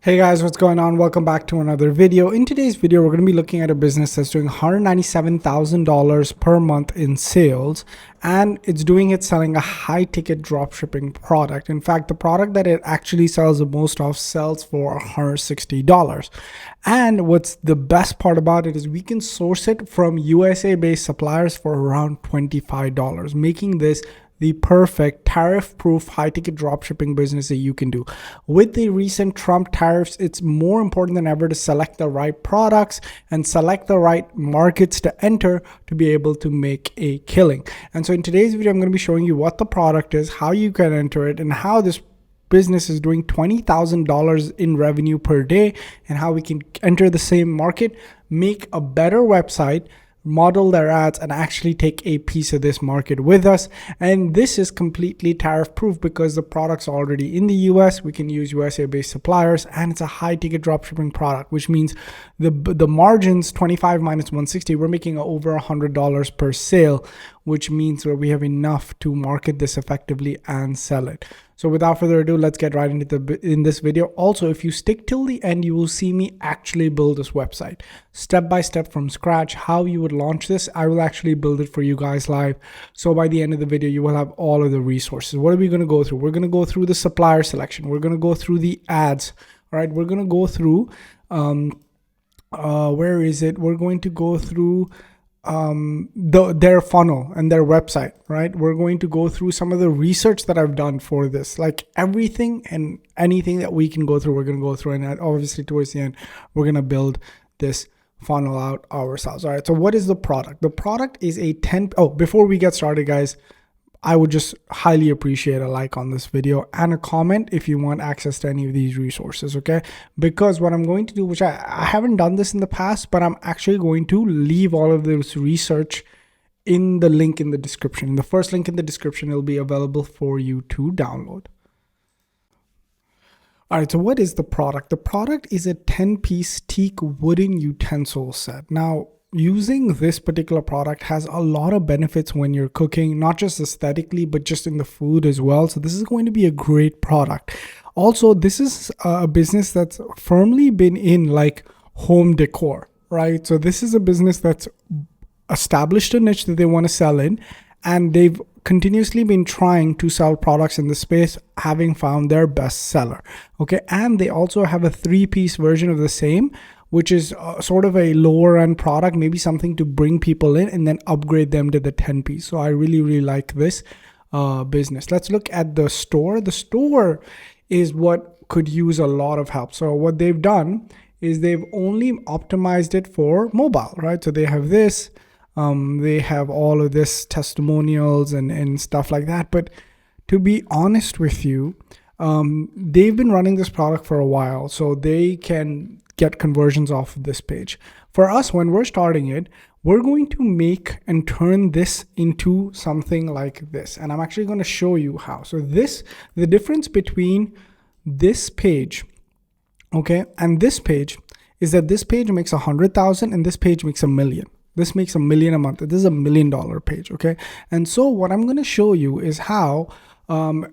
Hey guys, what's going on? Welcome back to another video. In today's video, we're going to be looking at a business that's doing $197,000 per month in sales, and it's doing it selling a high ticket dropshipping product. In fact, the product that it actually sells the most of sells for $160. And what's the best part about it is we can source it from USA based suppliers for around $25, making this the perfect tariff-proof high-ticket dropshipping business that you can do. With the recent Trump tariffs, it's more important than ever to select the right products and select the right markets to enter to be able to make a killing. And so in today's video, I'm going to be showing you what the product is, how you can enter it, and how this business is doing $20,000 in revenue per day, and how we can enter the same market, make a better website, model their ads, and actually take a piece of this market with us. And this is completely tariff proof because the product's already in the US. We can use USA based suppliers, and it's a high ticket dropshipping product, which means the margins 25 minus 160, we're making over $100 per sale, which means that we have enough to market this effectively and sell it. So without further ado, let's get right into this video. Also, if you stick till the end, you will see me actually build this website step by step from scratch. How you would launch this, I will actually build it for you guys live. So by the end of the video, you will have all of the resources. What are we going to go through? We're going to go through the supplier selection. We're going to go through the ads. All right. We're going to go through, where is it? We're going to go through their funnel and their website, right? We're going to go through some of the research that I've done for this, like everything and anything that we can go through, we're going to go through. And obviously towards the end, we're going to build this funnel out ourselves. All right. So what is the product? The product is a 10. Oh, before we get started, guys, I would just highly appreciate a like on this video and a comment if you want access to any of these resources, okay? Because what I'm going to do, which I haven't done this in the past, but I'm actually going to leave all of this research in the link in the description. The first link in the description will be available for you to download. All right, so what is the product? The product is a 10-piece teak wooden utensil set. Now, using this particular product has a lot of benefits when you're cooking, not just aesthetically, but just in the food as well. So this is going to be a great product. Also, this is a business that's firmly been in like home decor, right? So this is a business that's established a niche that they want to sell in, and they've continuously been trying to sell products in the space, having found their best seller. Okay, and they also have a 3-piece version of the same, which is sort of a lower end product, maybe something to bring people in and then upgrade them to the 10-piece. So I really like this business. Let's look at the store. The store is what could use a lot of help. So what they've done is they've only optimized it for mobile, right? So they have this, they have all of this testimonials and stuff like that. But to be honest with you, they've been running this product for a while, so they can get conversions off of this page. For us, when we're starting it, we're going to make and turn this into something like this. And I'm actually going to show you how. So the difference between this page, okay, and this page is that this page makes 100,000 and this page makes 1 million. This makes 1 million a month. This is $1 million page, okay? And so what I'm going to show you is how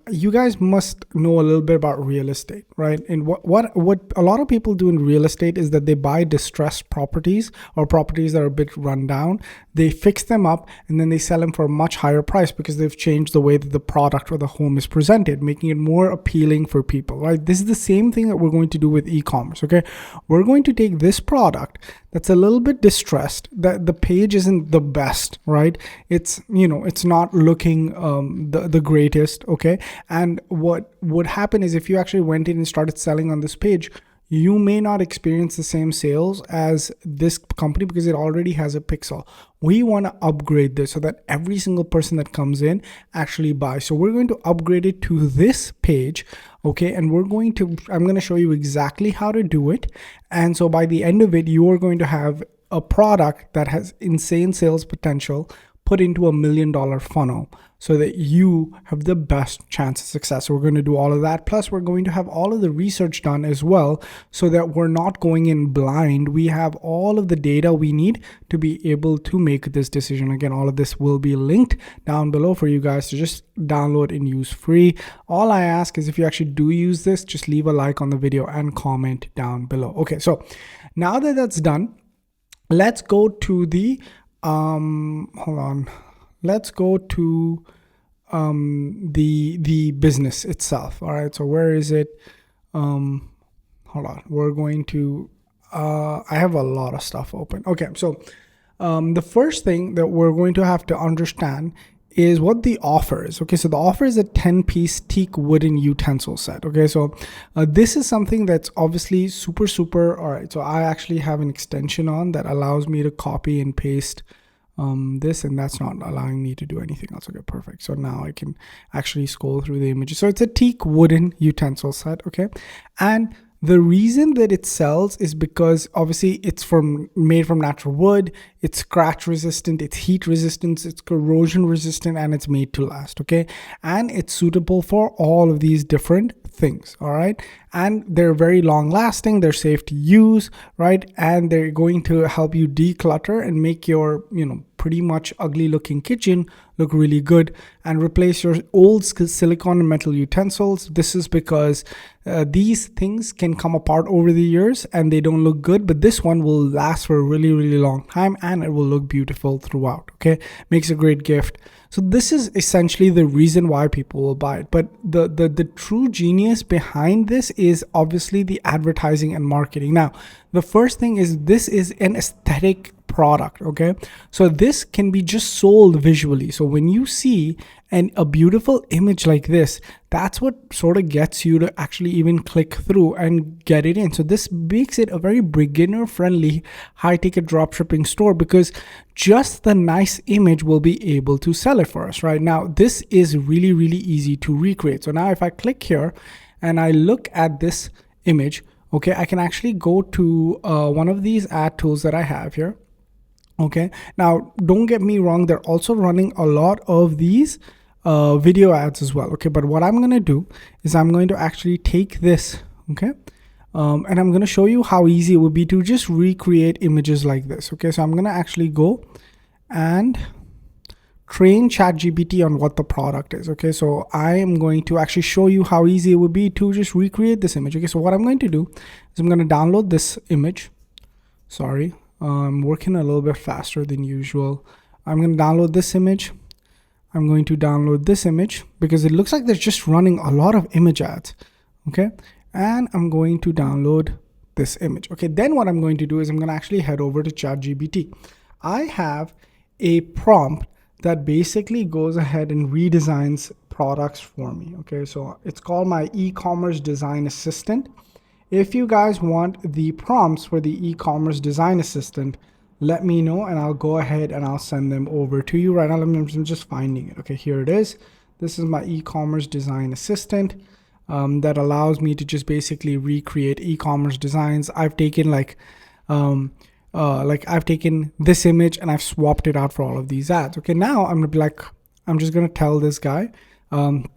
you guys must know a little bit about real estate, right? And what a lot of people do in real estate is that they buy distressed properties or properties that are a bit run down. They fix them up and then they sell them for a much higher price because they've changed the way that the product or the home is presented, making it more appealing for people, right? This is the same thing that we're going to do with e-commerce, okay? We're going to take this product that's a little bit distressed, that the page isn't the best, right? It's, you know, it's not looking the greatest, okay? And what would happen is if you actually went in and started selling on this page, you may not experience the same sales as this company because it already has a pixel. We want to upgrade this so that every single person that comes in actually buys. So we're going to upgrade it to this page, okay? And I'm going to show you exactly how to do it. And so by the end of it, you are going to have a product that has insane sales potential, put into $1 million funnel so that you have the best chance of success. So we're going to do all of that. Plus, we're going to have all of the research done as well so that we're not going in blind. We have all of the data we need to be able to make this decision. Again, all of this will be linked down below for you guys to just download and use free. All I ask is if you actually do use this, just leave a like on the video and comment down below. Okay, so now that that's done, let's go to the hold on. Let's go to the business itself. All right. So where is it? Hold on. We're going to. I have a lot of stuff open. Okay. So the first thing that we're going to have to understand is what the offer is. Okay, so the offer is a 10-piece teak wooden utensil set. Okay, so this is something that's obviously super. All right, so I actually have an extension on that allows me to copy and paste this, and that's not allowing me to do anything else. Okay, perfect. So now I can actually scroll through the images. So it's a teak wooden utensil set. Okay, and the reason that it sells is because obviously it's made from natural wood, it's scratch resistant, it's heat resistant, it's corrosion resistant, and it's made to last, okay? And it's suitable for all of these different things, all right? And they're very long lasting, they're safe to use, right? And they're going to help you declutter and make your, pretty much ugly looking kitchen look really good and replace your old silicone and metal utensils. This is because these things can come apart over the years and they don't look good, but this one will last for a really long time and it will look beautiful throughout. Okay, makes a great gift. So this is essentially the reason why people will buy it. But the true genius behind this is obviously the advertising and marketing. Now, the first thing is this is an aesthetic product. Okay, so this can be just sold visually. So when you see a beautiful image like this, that's what sort of gets you to actually even click through and get it in. So this makes it a very beginner friendly high ticket dropshipping store because just the nice image will be able to sell it for us. Right now, this is really easy to recreate. So now if I click here and I look at this image, okay, I can actually go to one of these ad tools that I have here. Okay, now don't get me wrong, they're also running a lot of these video ads as well. Okay, but what I'm going to do is I'm going to actually take this, okay, and I'm going to show you how easy it would be to just recreate images like this. Okay, so I'm going to actually go and train ChatGPT on what the product is. Okay, so I am going to actually show you how easy it would be to just recreate this image. Okay, so what I'm going to do is I'm going to download this image. Sorry, I'm working a little bit faster than usual. I'm going to download this image. I'm going to download this image because it looks like they're just running a lot of image ads. Okay, and I'm going to download this image. Okay, then what I'm going to do is I'm going to actually head over to ChatGPT. I have a prompt that basically goes ahead and redesigns products for me. Okay, so it's called my e-commerce design assistant. If you guys want the prompts for the e-commerce design assistant, let me know and I'll go ahead and I'll send them over to you. Right now, I'm just finding it. Okay, here it is. This is my e-commerce design assistant that allows me to just basically recreate e-commerce designs. I've taken I've taken this image and I've swapped it out for all of these ads. Okay, now I'm just gonna tell this guy, I'm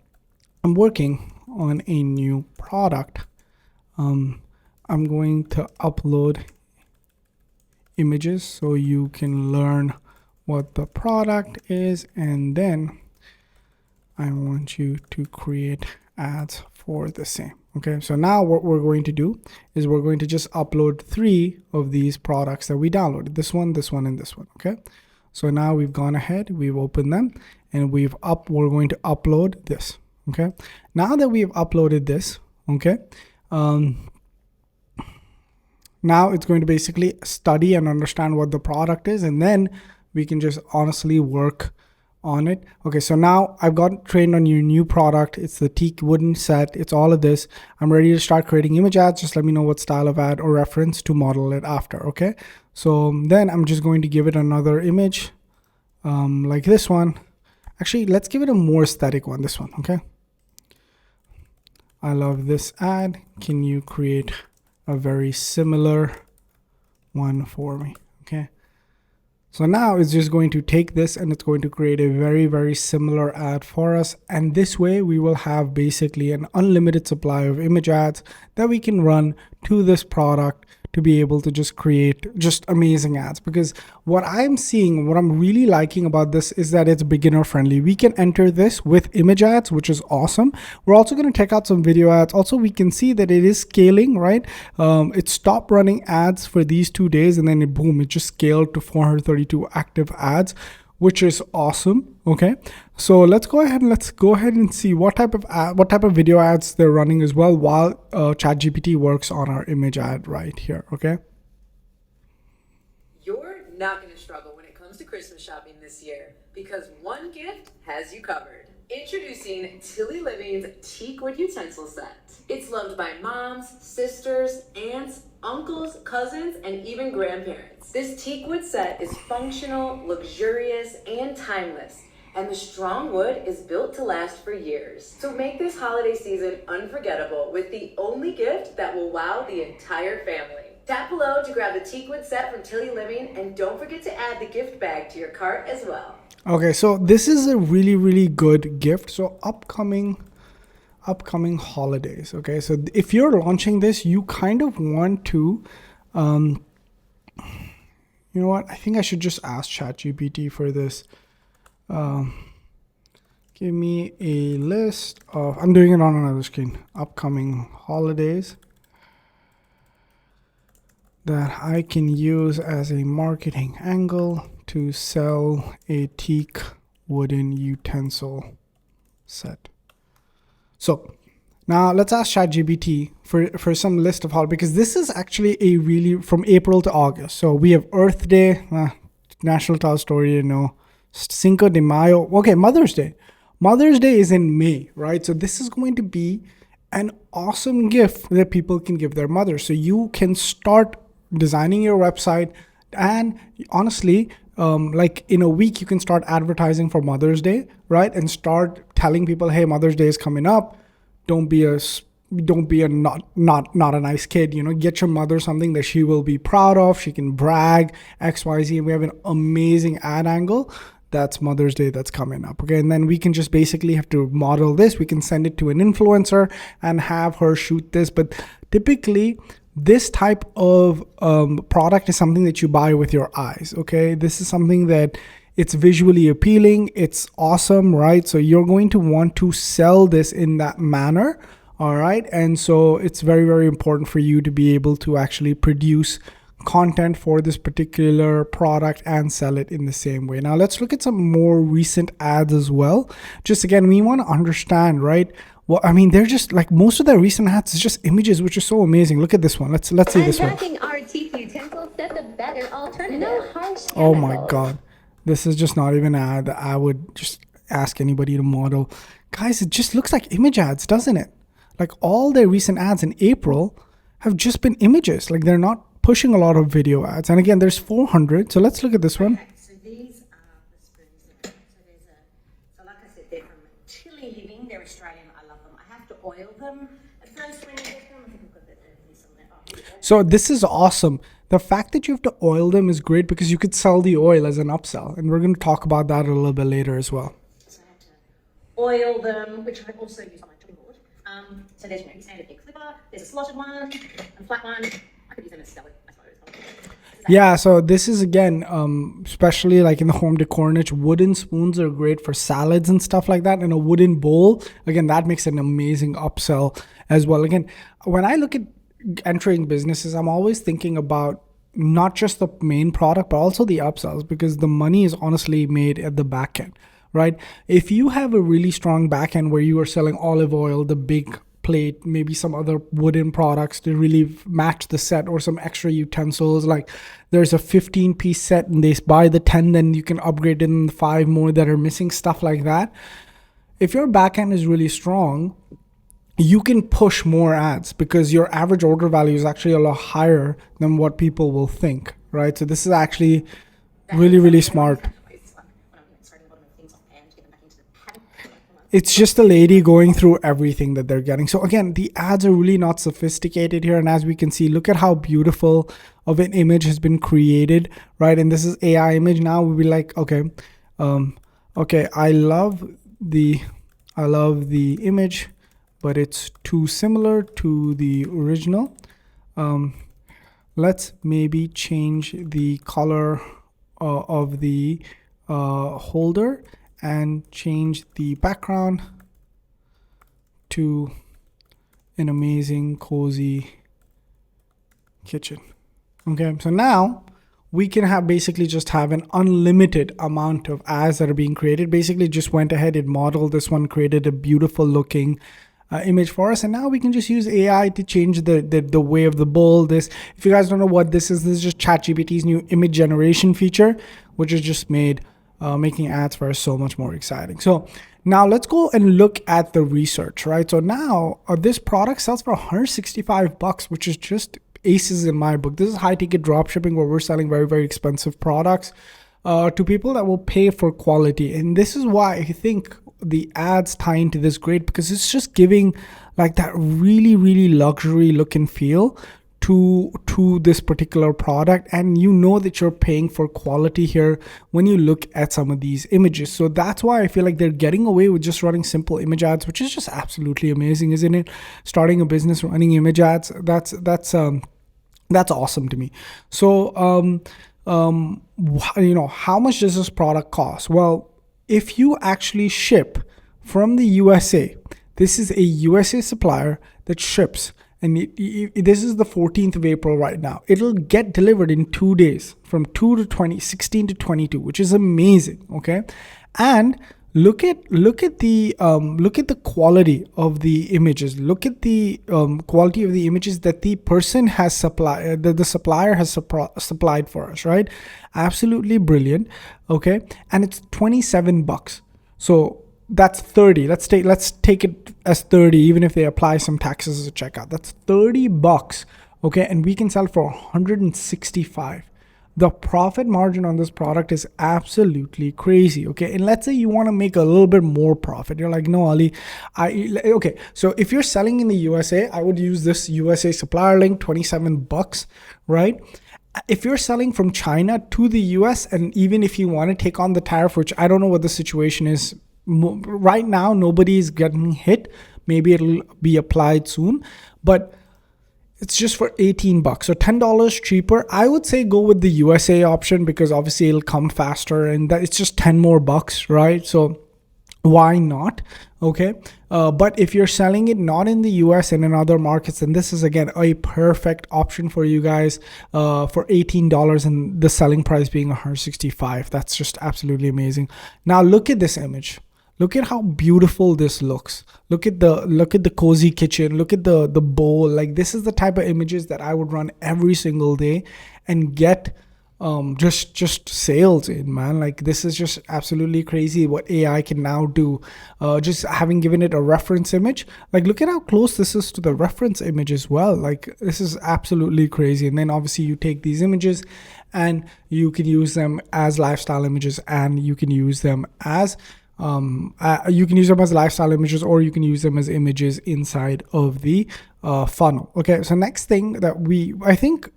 working on a new product. I'm going to upload images so you can learn what the product is, and then I want you to create ads for the same. Okay, so now what we're going to do is we're going to just upload 3 of these products that we downloaded, this one, and this one. Okay, so now we've gone ahead, we've opened them, and we're going to upload this. Okay, now that we've uploaded this, okay, now it's going to basically study and understand what the product is, and then we can just honestly work on it. Okay, so now I've got trained on your new product. It's the teak wooden set. It's all of this. I'm ready to start creating image ads. Just let me know what style of ad or reference to model it after. Okay, so then I'm just going to give it another image like this one. Actually, let's give it a more aesthetic one, this one. Okay, I love this ad. Can you create a very similar one for me? Okay, So now it's just going to take this and it's going to create a very, very similar ad for us. And this way we will have basically an unlimited supply of image ads that we can run to this product to be able to just create just amazing ads. Because what I'm seeing, what I'm really liking about this is that it's beginner friendly. We can enter this with image ads, which is awesome. We're also going to check out some video ads. Also, we can see that it is scaling, right? It stopped running ads for these 2 days and then boom, it just scaled to 432 active ads, which is awesome. Okay, so let's go ahead and see what type of video ads they're running as well while ChatGPT works on our image ad right here. Okay, you're not going to struggle when it comes to Christmas shopping this year because one gift has you covered. Introducing Tilly Living's teak wood utensil set. It's loved by moms, sisters, aunts, uncles, cousins, and even grandparents. This teak wood set is functional, luxurious, and timeless. And the strong wood is built to last for years. So make this holiday season unforgettable with the only gift that will wow the entire family. Tap below to grab the teakwood set from Tilly Living, and don't forget to add the gift bag to your cart as well. Okay, so this is a really, really good gift. So upcoming holidays. Okay, so if you're launching this, you kind of want to, you know what? I think I should just ask ChatGPT for this. Give me a list of, I'm doing it on another screen, upcoming holidays that I can use as a marketing angle to sell a teak wooden utensil set. So now let's ask ChatGPT for some list of holidays, because this is actually a really from April to August. So we have Earth Day, National Tell Story, you know, Cinco de Mayo. Okay, Mother's Day. Mother's Day is in May, right? So this is going to be an awesome gift that people can give their mother. So you can start designing your website, and honestly, like in a week, you can start advertising for Mother's Day, right? And start telling people, hey, Mother's Day is coming up. Don't be a not a nice kid, you know, get your mother something that she will be proud of. She can brag XYZ, and we have an amazing ad angle. That's Mother's Day that's coming up. Okay, and then we can just basically have to model this. We can send it to an influencer and have her shoot this. But typically, this type of product is something that you buy with your eyes. Okay, this is something that it's visually appealing. It's awesome, right? So you're going to want to sell this in that manner. All right, and so it's very, very important for you to be able to actually produce content for this particular product and sell it in the same way. Now let's look at some more recent ads as well. Just again, we want to understand, right? Well, I mean, they're just like most of their recent ads is just images, which is so amazing. Look at this one. Let's see this one. Our teak utensils, that's a better alternative. No harsh Oh my God, this is just not even an ad that I would just ask anybody to model. Guys, it just looks like image ads, doesn't it? Like all their recent ads in April have just been images. Like they're not pushing a lot of video ads. And again, there's 400. So let's look at this one. Okay, so these are the spoons. So like I said, they're from Tilly Living. They're Australian. I love them. I have to oil them at first when you get them. I think I've got this on there. Oh, so this is awesome. The fact that you have to oil them is great because you could sell the oil as an upsell. And we're going to talk about that a little bit later as well. So I have to oil them, which I also use on my chopping board. So there's your standard egg flipper. There's a slotted one, a flat one. I could use them as salad, I suppose. Yeah, so this is again, especially like in the home decor niche, wooden spoons are great for salads and stuff like that. And a wooden bowl, again, that makes an amazing upsell as well. Again, when I look at entering businesses, I'm always thinking about not just the main product, but also the upsells, because the money is honestly made at the back end, right? If you have a really strong back end where you are selling olive oil, the big plate, maybe some other wooden products to really match the set, or some extra utensils, like there's a 15-piece set and they buy the 10, then you can upgrade in 5 more that are missing, stuff like that. If your backend is really strong, you can push more ads because your average order value is actually a lot higher than what people will think, right? So this is actually really, really smart. it's just a lady going through everything that they're getting. So again, the ads are really not sophisticated here. And as we can see, look at how beautiful of an image has been created, right? And this is AI image. Now we'll be like, okay, okay, I love the image, but it's too similar to the original. Let's maybe change the color of the holder and change the background to an amazing cozy kitchen. Okay, so now we can have basically just have an unlimited amount of ads that are being created. Basically just went ahead and modeled this one, created a beautiful looking image for us, and now we can just use AI to change the way of the bowl. This, if you guys don't know what this is just ChatGPT's new image generation feature, which is just made making ads for us so much more exciting. So now let's go and look at the research, right? So now this product sells for $165, which is just aces in my book. This is high ticket drop shipping where we're selling very, very expensive products to people that will pay for quality. And this is why I think the ads tie into this great, because it's just giving like that really, really luxury look and feel to this particular product, and you know that you're paying for quality here when you look at some of these images. So that's why I feel like they're getting away with just running simple image ads, which is just absolutely amazing, isn't it? Starting a business running image ads, that's awesome to me. So you know, how much does this product cost? Well, if you actually ship from the USA, this is a USA supplier that ships, and this is the 14th of April right now. It'll get delivered in 2 days, from 16 to 22, which is amazing. Okay, and look at the quality of the images. Look at the quality of the images that the person has supplied, the supplier has supplied for us, right? Absolutely brilliant. Okay, and it's $27. So that's 30. Let's take it as 30, even if they apply some taxes as a checkout. That's $30. Okay, and we can sell for 165. The profit margin on this product is absolutely crazy. Okay, and let's say you want to make a little bit more profit. You're like, no, Ali, okay. So if you're selling in the USA, I would use this USA supplier link, $27, right? If you're selling from China to the US, and even if you want to take on the tariff, which I don't know what the situation is right now, nobody is getting hit. Maybe it'll be applied soon, but it's just for $18, so $10 cheaper. I would say go with the USA option, because obviously it'll come faster, and that it's just 10 more bucks, right? So why not? Okay, but if you're selling it not in the US and in other markets, then this is again a perfect option for you guys for $18, and the selling price being $165. That's just absolutely amazing. Now look at this image. Look at how beautiful this looks. Look at the cozy kitchen. Look at the bowl. Like, this is the type of images that I would run every single day and get just sales in, man. Like, this is just absolutely crazy what AI can now do. Just having given it a reference image. Like, look at how close this is to the reference image as well. Like, this is absolutely crazy. And then obviously you take these images and you can use them as lifestyle images, and you can use them as lifestyle images, or you can use them as images inside of the funnel. Okay, so next thing that I think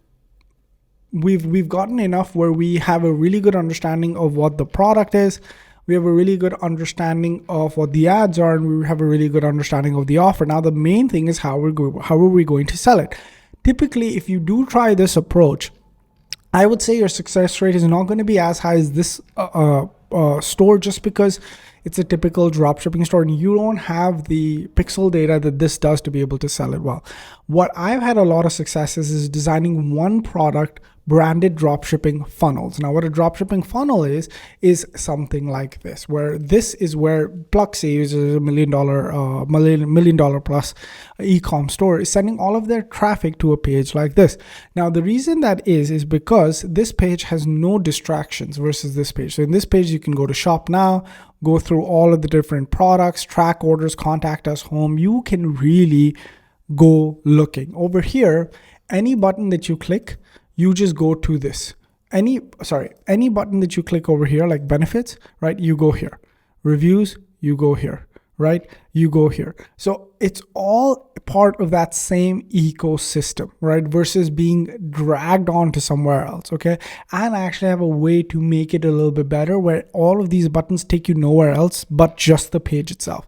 we've gotten enough where we have a really good understanding of what the product is. We have a really good understanding of what the ads are, and we have a really good understanding of the offer. Now the main thing is how are we going to sell it? Typically, if you do try this approach, I would say your success rate is not going to be as high as this store, just because it's a typical dropshipping store and you don't have the pixel data that this does to be able to sell it well. What I've had a lot of successes is designing one product branded dropshipping funnels. Now, what a dropshipping funnel is something like this, where this is where Pluxee, which is a $1 million plus e-com store, is sending all of their traffic to a page like this. Now, the reason that is because this page has no distractions versus this page. So in this page, you can go to shop now, go through all of the different products, track orders, contact us home. You can really go looking. Over here, any button that you click, you just go to this. Any button that you click over here, like benefits, right? You go here. Reviews, you go here, right? You go here. So it's all part of that same ecosystem, right? Versus being dragged on to somewhere else, okay? And I actually have a way to make it a little bit better where all of these buttons take you nowhere else but just the page itself.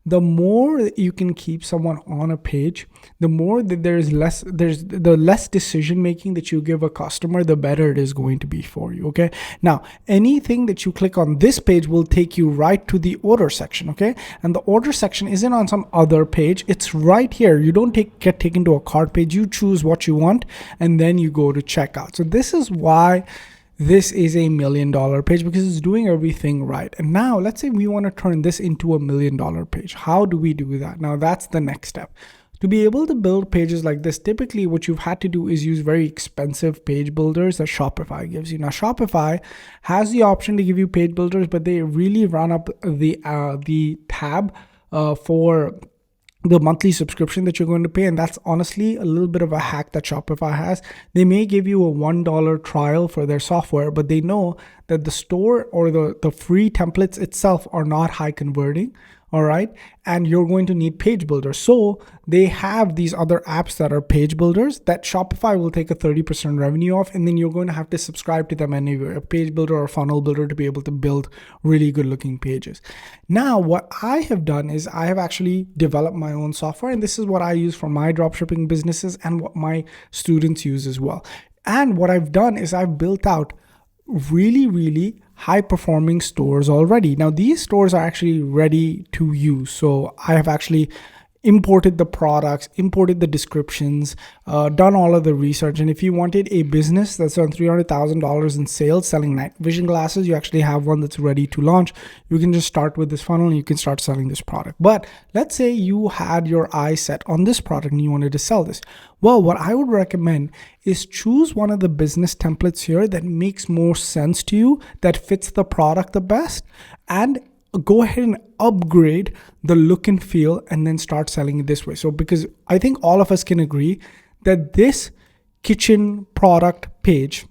The more that you can keep someone on a page, the more that there's the less decision making that you give a customer, the better it is going to be for you. Okay. Now, anything that you click on this page will take you right to the order section. Okay. And the order section isn't on some other page. It's right here. You don't get taken to a cart page. You choose what you want and then you go to checkout. So this is why this is a $1 million page, because it's doing everything right. And now let's say we want to turn this into a $1 million page. How do we do that? Now that's the next step. To be able to build pages like this, typically what you've had to do is use very expensive page builders that Shopify gives you. Now Shopify has the option to give you page builders, but they really run up the tab for the monthly subscription that you're going to pay. And that's honestly a little bit of a hack that Shopify has. They may give you a $1 trial for their software, but they know that the store or the free templates itself are not high converting. All right. And you're going to need page builders. So they have these other apps that are page builders that Shopify will take a 30% revenue off. And then you're going to have to subscribe to them anyway, a page builder or a funnel builder, to be able to build really good looking pages. Now, what I have done is I have actually developed my own software. And this is what I use for my dropshipping businesses and what my students use as well. And what I've done is I've built out really high performing stores already. Now these stores are actually ready to use. So I have actually imported the products, imported the descriptions, done all of the research. And if you wanted a business that's on $300,000 in sales selling night vision glasses, you actually have one that's ready to launch. You can just start with this funnel and you can start selling this product. But let's say you had your eye set on this product and you wanted to sell this. Well, what I would recommend is choose one of the business templates here that makes more sense to you, that fits the product the best, and go ahead and upgrade the look and feel and then start selling it this way. So because I think all of us can agree that this kitchen product page,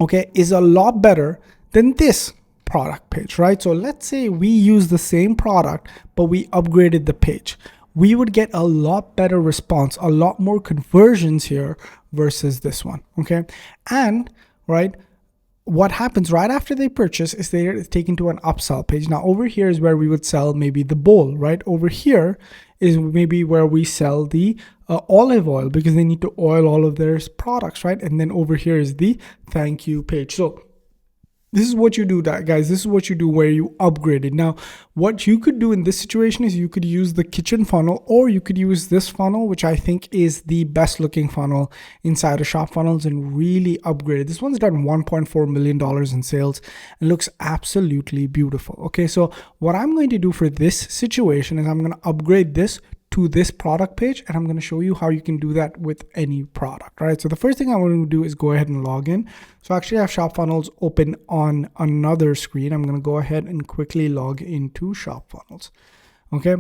okay, is a lot better than this product page, right? So let's say we use the same product, but we upgraded the page. We would get a lot better response, a lot more conversions here versus this one, okay? And, right, what happens right after they purchase is they're taken to an upsell page. Now over here is where we would sell maybe the bowl, right? Over here is maybe where we sell the olive oil, because they need to oil all of their products, right? And then over here is the thank you page. So this is what you do, guys. This is what you do where you upgrade it. Now, what you could do in this situation is you could use the kitchen funnel, or you could use this funnel, which I think is the best looking funnel inside of Shop Funnels, and really upgrade it. This one's done $1.4 million in sales and looks absolutely beautiful. Okay, so what I'm going to do for this situation is I'm going to upgrade this to this product page, and I'm going to show you how you can do that with any product. All right, so the first thing I want to do is go ahead and log in. So actually I have Shop Funnels open on another screen. I'm going to go ahead and quickly log into Shop Funnels. Okay,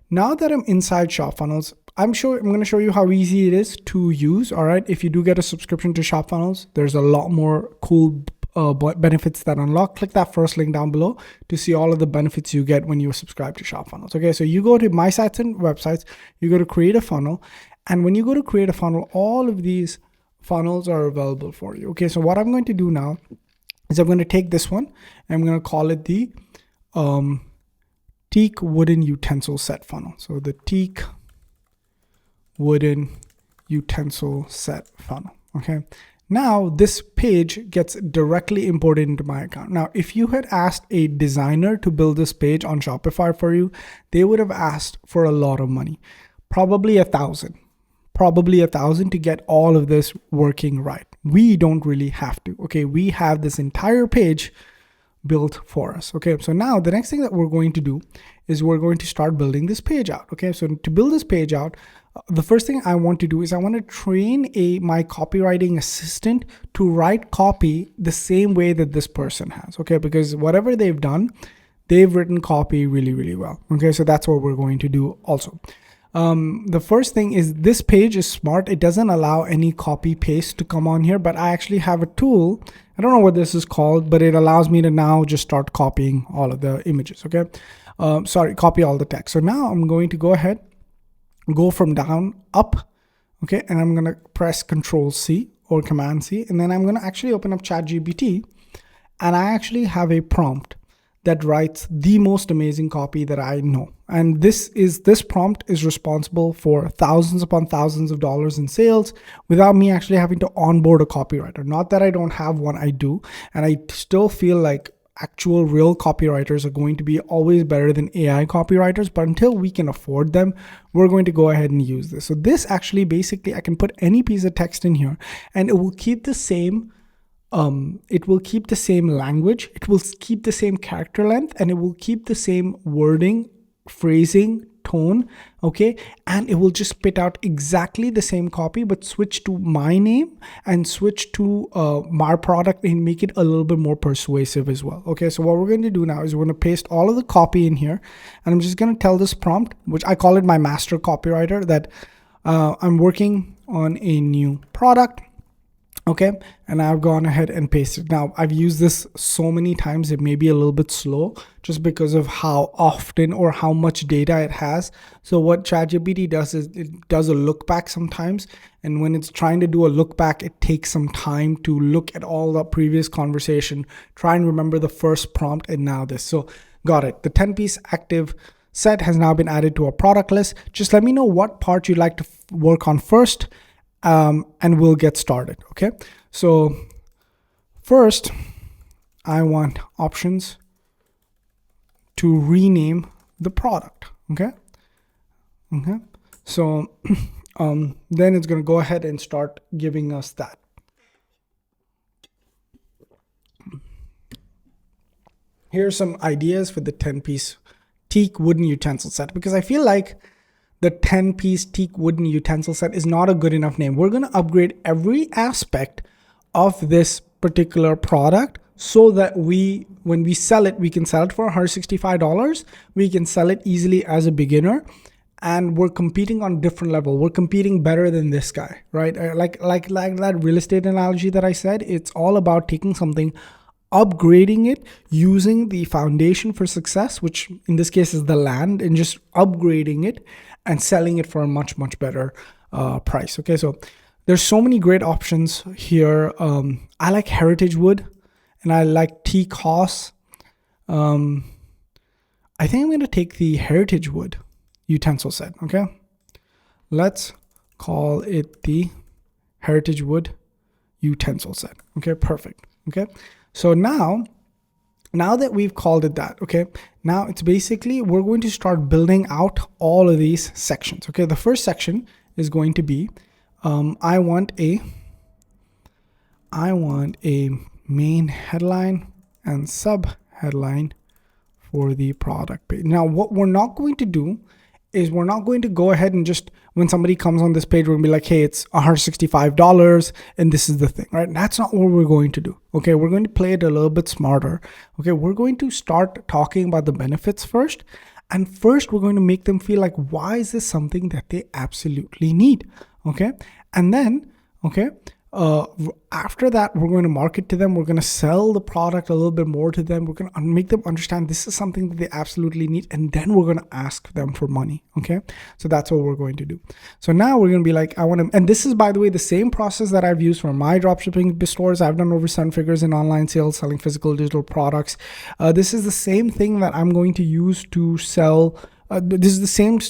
now that I'm inside Shop Funnels, I'm going to show you how easy it is to use. All right, if you do get a subscription to Shop Funnels, there's a lot more cool benefits that unlock. Click that first link down below to see all of the benefits you get when you subscribe to Shop Funnels. Okay, so you go to My Sites and Websites, you go to create a funnel, and when you go to create a funnel, all of these funnels are available for you. Okay, so what I'm going to do now is I'm going to take this one and I'm going to call it the teak wooden utensil set funnel. So the teak wooden utensil set funnel. Okay. Now this page gets directly imported into my account. Now, if you had asked a designer to build this page on Shopify for you, they would have asked for a lot of money, probably $1,000 to get all of this working right. We don't really have to. Okay, we have this entire page built for us. Okay, so now the next thing that we're going to do is we're going to start building this page out. Okay, so to build this page out, the first thing I want to do is I want to train my copywriting assistant to write copy the same way that this person has. Okay, because whatever they've done, they've written copy really well. Okay, so that's what we're going to do also. The first thing is this page is smart. It doesn't allow any copy paste to come on here, but I actually have a tool. I don't know what this is called, but it allows me to now just start copying all of the images. Okay. copy all the text. So now I'm going to go ahead, go from down up, okay, and I'm gonna press Control C or Command C, and then I'm gonna actually open up ChatGPT, and I actually have a prompt that writes the most amazing copy that I know. And this prompt is responsible for thousands upon thousands of dollars in sales without me actually having to onboard a copywriter. Not that I don't have one, I do. And I still feel like actual real copywriters are going to be always better than AI copywriters, but until we can afford them, we're going to go ahead and use this. So this actually, basically, I can put any piece of text in here and it will keep the same language, it will keep the same character length, and it will keep the same wording, phrasing, tone, okay? And it will just spit out exactly the same copy, but switch to my name and switch to my product and make it a little bit more persuasive as well, okay? So what we're going to do now is we're going to paste all of the copy in here, and I'm just going to tell this prompt, which I call it my master copywriter, that I'm working on a new product. Okay, and I've gone ahead and pasted. Now, I've used this so many times, it may be a little bit slow just because of how often or how much data it has. So what ChatGPT does is it does a look back sometimes. And when it's trying to do a look back, it takes some time to look at all the previous conversation, try and remember the first prompt, and now this. So got it. The 10-piece active set has now been added to our product list. Just let me know what part you'd like to work on first. And we'll get started, okay? So first, I want options to rename the product, okay? Okay, so then it's gonna go ahead and start giving us that. Here's some ideas for the 10-piece teak wooden utensil set, because I feel like the 10-piece teak wooden utensil set is not a good enough name. We're going to upgrade every aspect of this particular product so that when we sell it, we can sell it for $165. We can sell it easily as a beginner, and we're competing on a different level. We're competing better than this guy, right? Like that real estate analogy that I said, it's all about taking something, upgrading it, using the foundation for success, which in this case is the land, and just upgrading it and selling it for a much, much better price. Okay, so there's so many great options here. I like heritage wood and I like teak hoss. I think I'm going to take the heritage wood utensil set. Okay, let's call it the heritage wood utensil set. Okay, perfect. Okay, so now that we've called it that, okay, now it's basically, we're going to start building out all of these sections. Okay, the first section is going to be, I want a main headline and sub headline for the product page. Now, what we're not going to do is we're not going to go ahead and just, when somebody comes on this page, we're gonna be like, hey, it's $165 and this is the thing, right? That's not what we're going to do. Okay, we're going to play it a little bit smarter. Okay, we're going to start talking about the benefits first. And first, we're going to make them feel like, why is this something that they absolutely need? Okay, and then, okay, after that, we're going to market to them. We're going to sell the product a little bit more to them. We're going to make them understand this is something that they absolutely need. And then we're going to ask them for money. Okay, so that's what we're going to do. So now we're going to be like, I want to, and this is, by the way, the same process that I've used for my dropshipping stores. I've done over 7 figures in online sales, selling physical digital products. This is the same thing that I'm going to use to sell. This is the same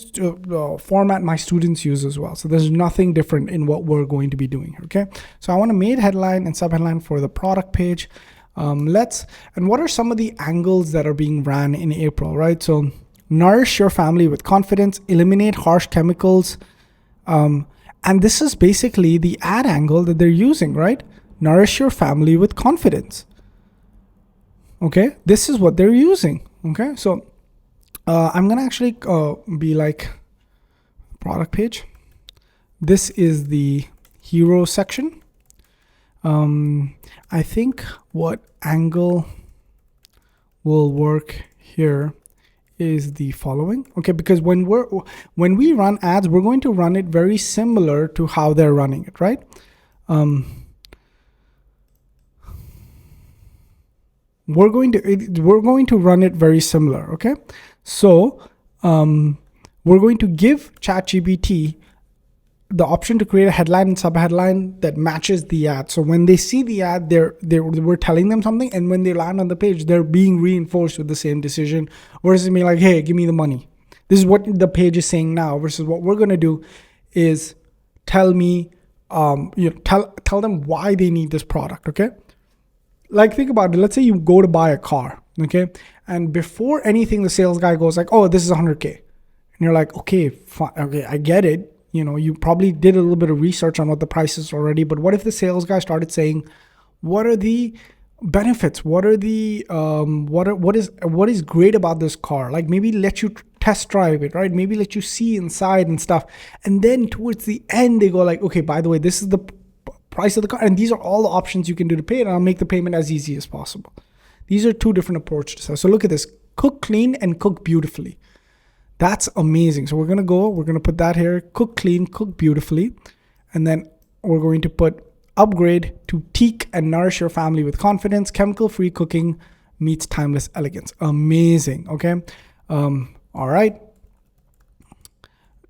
format my students use as well. So there's nothing different in what we're going to be doing here, okay? So I want a main headline and subheadline for the product page. And what are some of the angles that are being ran in April, right? So nourish your family with confidence, eliminate harsh chemicals. And this is basically the ad angle that they're using, right? Nourish your family with confidence. Okay, this is what they're using, okay? So I'm gonna actually be like product page. This is the hero section. I think what angle will work here is the following. Okay, because when we run ads, we're going to run it very similar to how they're running it, right? We're going to run it very similar. Okay, So we're going to give ChatGPT the option to create a headline and subheadline that matches the ad. So when they see the ad, we're telling them something, and when they land on the page, they're being reinforced with the same decision. Versus me like, hey, give me the money. This is what the page is saying now. Versus what we're gonna do is tell me, tell them why they need this product. Okay, like think about it. Let's say you go to buy a car. Okay, and before anything, the sales guy goes like, oh, this is 100K, and you're like, okay, fine, okay, I get it. You probably did a little bit of research on what the price is already, but what if the sales guy started saying, what are the benefits? What are the, what is great about this car? Like maybe let you test drive it, right? Maybe let you see inside and stuff. And then towards the end, they go like, okay, by the way, this is the price of the car. And these are all the options you can do to pay it. And I'll make the payment as easy as possible. These are two different approaches. So look at this: cook clean and cook beautifully. That's amazing. So we're going to put that here: cook clean, cook beautifully. And then we're going to put upgrade to teak and nourish your family with confidence. Chemical-free cooking meets timeless elegance. Amazing. Okay. All right.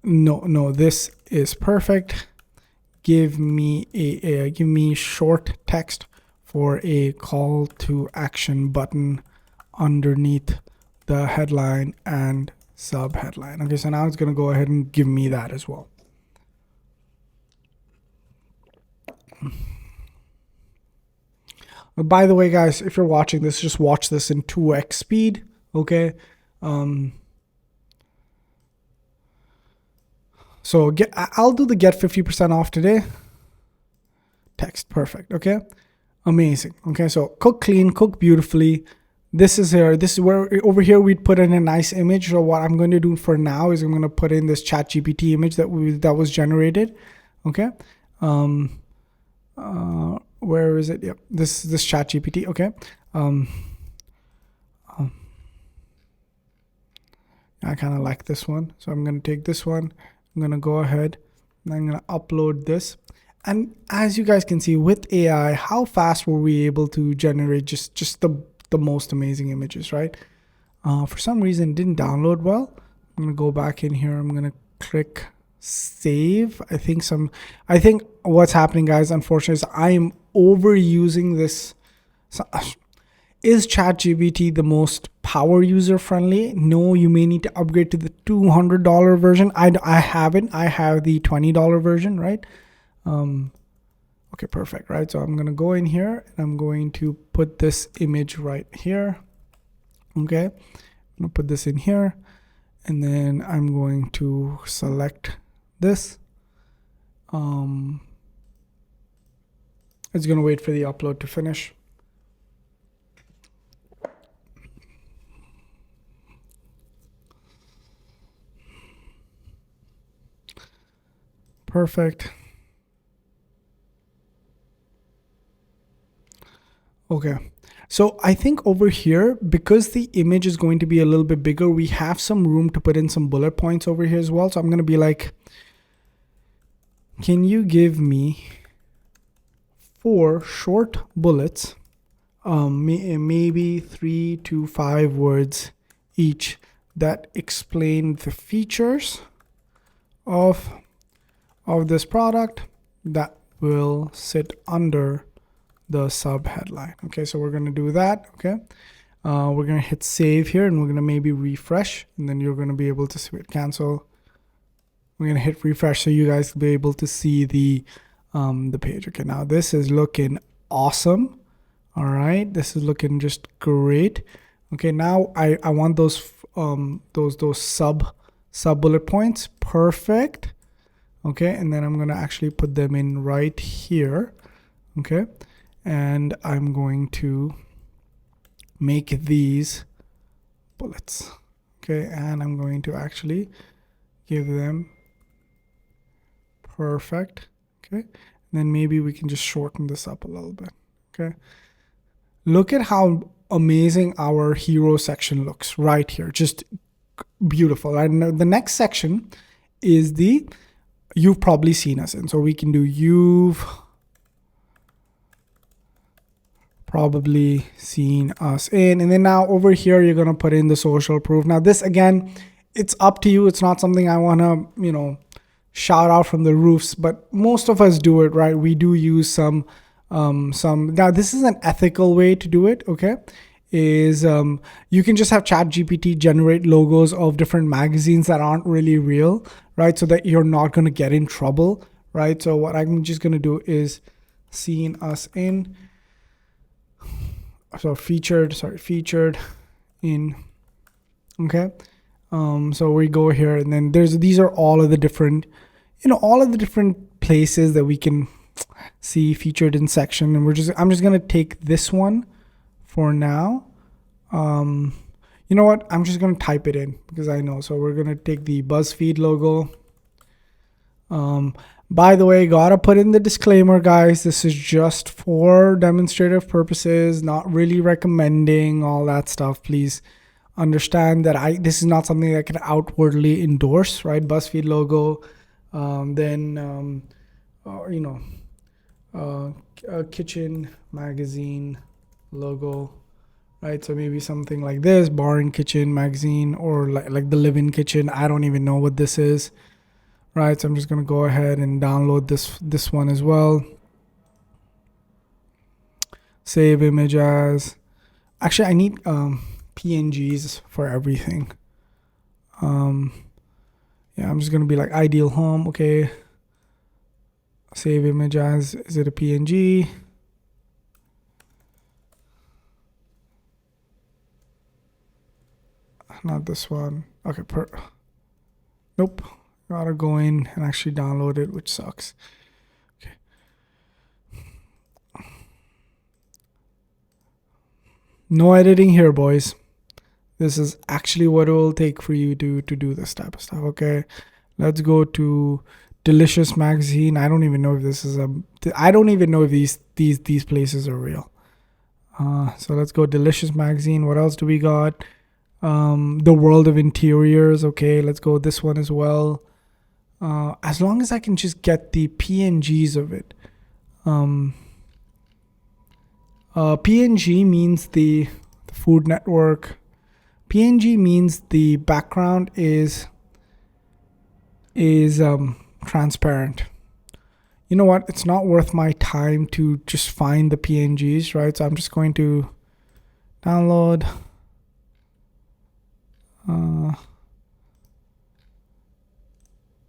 No, this is perfect. Give me short text for a call to action button underneath the headline and sub headline. Okay, so now it's going to go ahead and give me that as well. But by the way, guys, if you're watching this, just watch this in 2x speed. Okay. So I'll do the get 50% off today. Text, perfect. Okay, amazing. Okay, so cook clean, cook beautifully. This is here. This is where over here we'd put in a nice image. So what I'm going to do for now is I'm going to put in this ChatGPT image that was generated. Okay. Where is it? Yep. This ChatGPT. Okay. I kind of like this one, so I'm going to take this one. I'm going to go ahead and I'm going to upload this. And as you guys can see with AI, how fast were we able to generate just the most amazing images, right? For some reason it didn't download well. I'm gonna go back in here. I'm gonna click save. I think what's happening, guys, unfortunately, is I am overusing this. So, is ChatGPT the most power user friendly? No, you may need to upgrade to the $200 version. I haven't. I have the $20 version, right? Okay, perfect, right? So I'm going to go in here and I'm going to put this image right here. Okay, I'm going to put this in here and then I'm going to select this. It's going to wait for the upload to finish. Perfect. Okay, so I think over here, because the image is going to be a little bit bigger, we have some room to put in some bullet points over here as well. So I'm going to be like, can you give me 4 short bullets, maybe 3 to 5 words each, that explain the features of this product that will sit under the sub headline. Okay, so we're going to do that. Okay, we're going to hit save here and we're going to maybe refresh, and then you're going to be able to see it. Cancel. We're going to hit refresh so you guys will be able to see the page. Okay, now this is looking awesome. All right, this is looking just great. Okay, now I want those sub bullet points. Perfect. Okay, and then I'm going to actually put them in right here. Okay, and I'm going to make these bullets. Okay, and I'm going to actually give them perfect. Okay, and then maybe we can just shorten this up a little bit. Okay, look at how amazing our hero section looks right here. Just beautiful. And the next section is the you've probably seen us in. So we can do you've probably seen us in. And then now over here, you're going to put in the social proof. Now this, again, it's up to you. It's not something I want to, shout out from the roofs, but most of us do it, right? We do use some, now this is an ethical way to do it. Okay. Is you can just have ChatGPT generate logos of different magazines that aren't really real, right? So that you're not going to get in trouble, right? So what I'm just going to do is seen us in. So featured in. Okay. So we go here, and then these are all of the different, all of the different places that we can see featured in section. And I'm just going to take this one for now. You know what? I'm just going to type it in because I know. So we're going to take the BuzzFeed logo. By the way, gotta put in the disclaimer, guys. This is just for demonstrative purposes, not really recommending all that stuff. Please understand that this is not something that I can outwardly endorse, right? BuzzFeed logo, a kitchen magazine logo, right? So maybe something like this, bar and kitchen magazine, or like the live-in kitchen. I don't even know what this is, right? So I'm just gonna go ahead and download this one as well. Save image as. Actually, I need PNGs for everything. Yeah, I'm just gonna be like ideal home. Okay. Save image as. Is it a PNG? Not this one. Okay, nope. Gotta go in and actually download it, which sucks. Okay. No editing here, boys. This is actually what it will take for you to do this type of stuff. Okay. Let's go to Delicious Magazine. I don't even know if this is I don't even know if these places are real. So let's go Delicious Magazine. What else do we got? The World of Interiors. Okay, let's go this one as well. As long as I can just get the PNGs of it. PNG means the Food Network. PNG means the background is transparent. You know what? It's not worth my time to just find the PNGs, right? So I'm just going to download.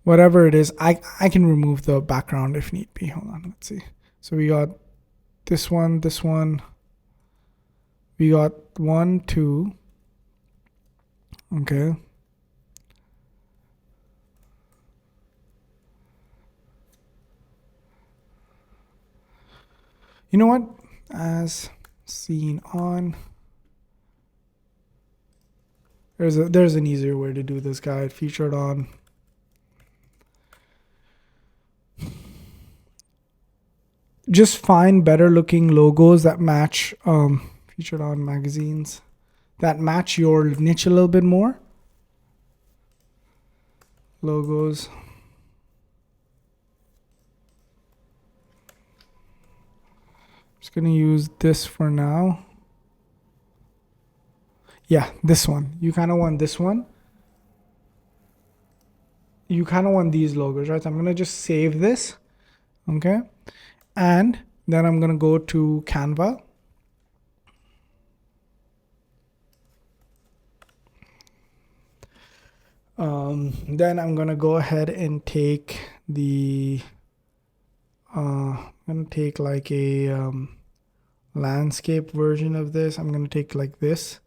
Whatever it is, I can remove the background if need be. Hold on, let's see. So we got this one. We got 1, 2. Okay. You know what? As seen on. There's an easier way to do this, guide. Featured on. Just find better looking logos that match featured on magazines that match your niche a little bit more. Logos. Just gonna use this for now. Yeah, this one. You kind of want this one. You kind of want these logos, right? So I'm gonna just save this. Okay. And then I'm going to go to Canva. Then I'm going to go ahead and take I'm going to take like a landscape version of this. I'm going to take like this.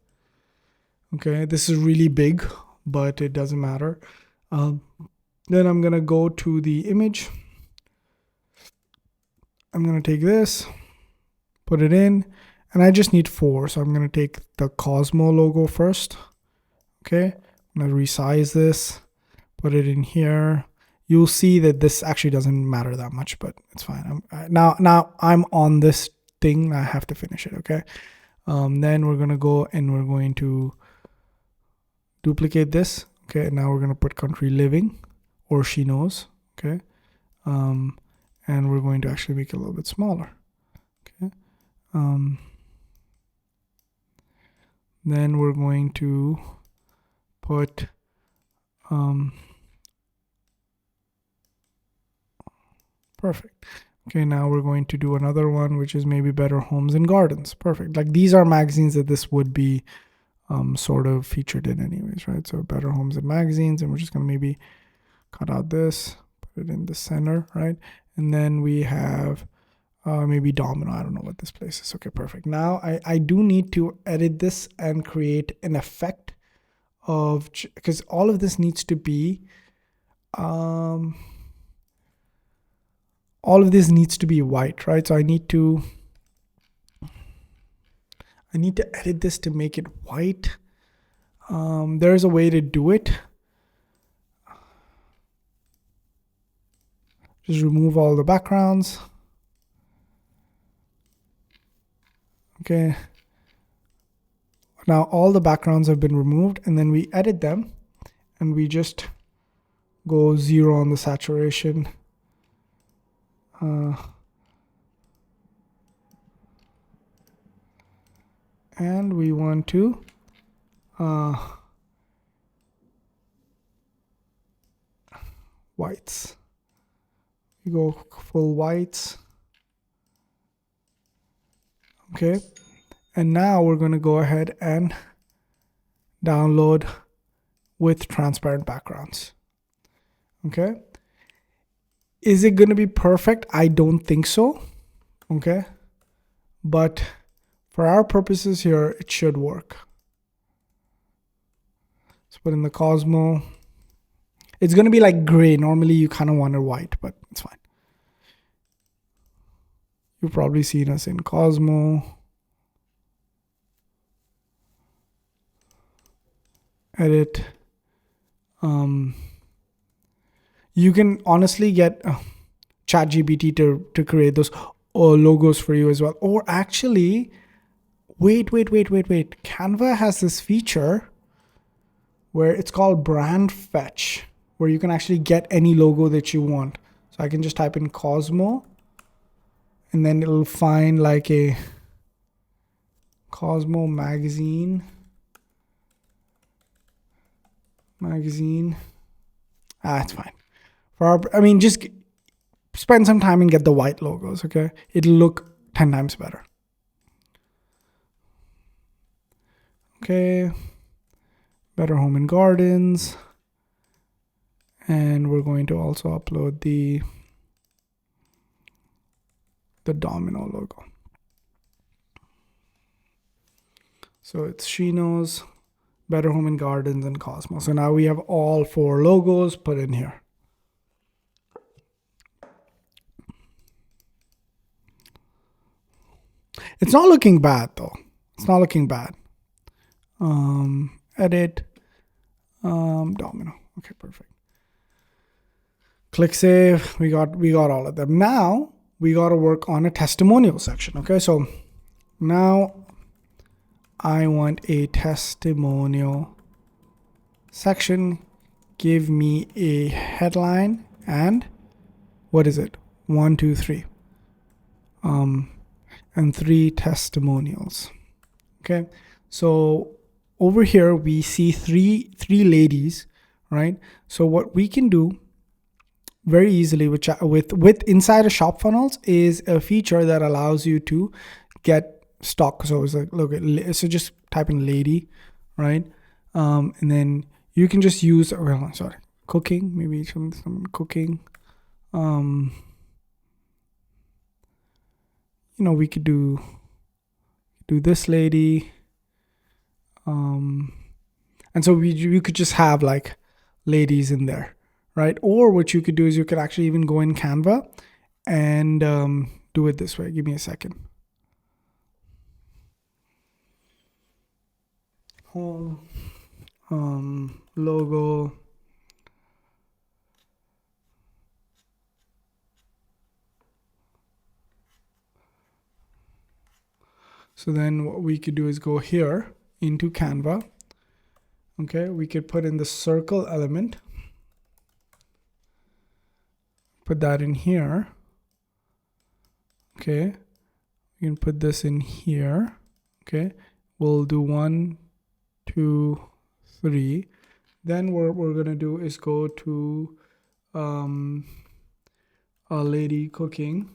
Okay, this is really big, but it doesn't matter. Then I'm going to go to the image. I'm going to take this, put it in, and I just need 4. So I'm going to take the Cosmo logo first. Okay. I'm going to resize this, put it in here. You'll see that this actually doesn't matter that much, but it's fine. Now I'm on this thing. I have to finish it. Okay. Then we're going to go and we're going to duplicate this. Okay. Now we're going to put country living, or she knows. Okay. And we're going to actually make it a little bit smaller. Okay. Then we're going to put perfect. Okay, now we're going to do another one, which is maybe Better Homes and Gardens. Perfect. Like these are magazines that this would be sort of featured in anyways, right? So Better Homes and Magazines, and we're just going to maybe cut out this, put it in the center, right? And then we have maybe Domino. I don't know what this place is. Okay, perfect. Now I do need to edit this and create an effect of, because all of this needs to be all of this needs to be white, right? So I need to edit this to make it white. There's a way to do it. Just remove all the backgrounds. Okay. Now all the backgrounds have been removed, and then we edit them and we just go 0 on the saturation. And we want to whites. We go full whites. Okay. And now we're going to go ahead and download with transparent backgrounds. Okay. Is it going to be perfect? I don't think so. Okay. But for our purposes here, it should work. Let's put in the Cosmo. It's going to be like gray. Normally you kind of want it white, but it's fine. You've probably seen us in Cosmo. Edit. You can honestly get ChatGPT to create those logos for you as well. Or actually, wait. Canva has this feature where it's called brand fetch, where you can actually get any logo that you want. So I can just type in Cosmo, and then it'll find like a Cosmo magazine. It's fine. Just spend some time and get the white logos, okay? It'll look 10 times better. Okay. Better Home and Gardens. And we're going to also upload the Domino logo. So it's Shino's, Better Home and Gardens, and Cosmo. So now we have all 4 logos put in here. It's not looking bad though. It's not looking bad. Edit, Domino. Okay, perfect. Click save. We got all of them. Now we got to work on a testimonial section. Okay, so now I want a testimonial section. Give me a headline and what is it? 1, 2, 3. And 3 testimonials. Okay, so over here we see three ladies, right? So what we can do very easily with inside of shop funnels is a feature that allows you to get stock. So it's like, look, so just type in lady, right? And then you can just use, cooking, maybe some cooking. We could do this lady. And so you could just have like ladies in there, right? Or what you could do is you could actually even go in Canva and do it this way. Give me a second. Home, logo. So then what we could do is go here into Canva. Okay, we could put in the circle element. Put that in here. Okay, you can put this in here. Okay, we'll do 1, 2, 3. Then what we're gonna do is go to a lady cooking.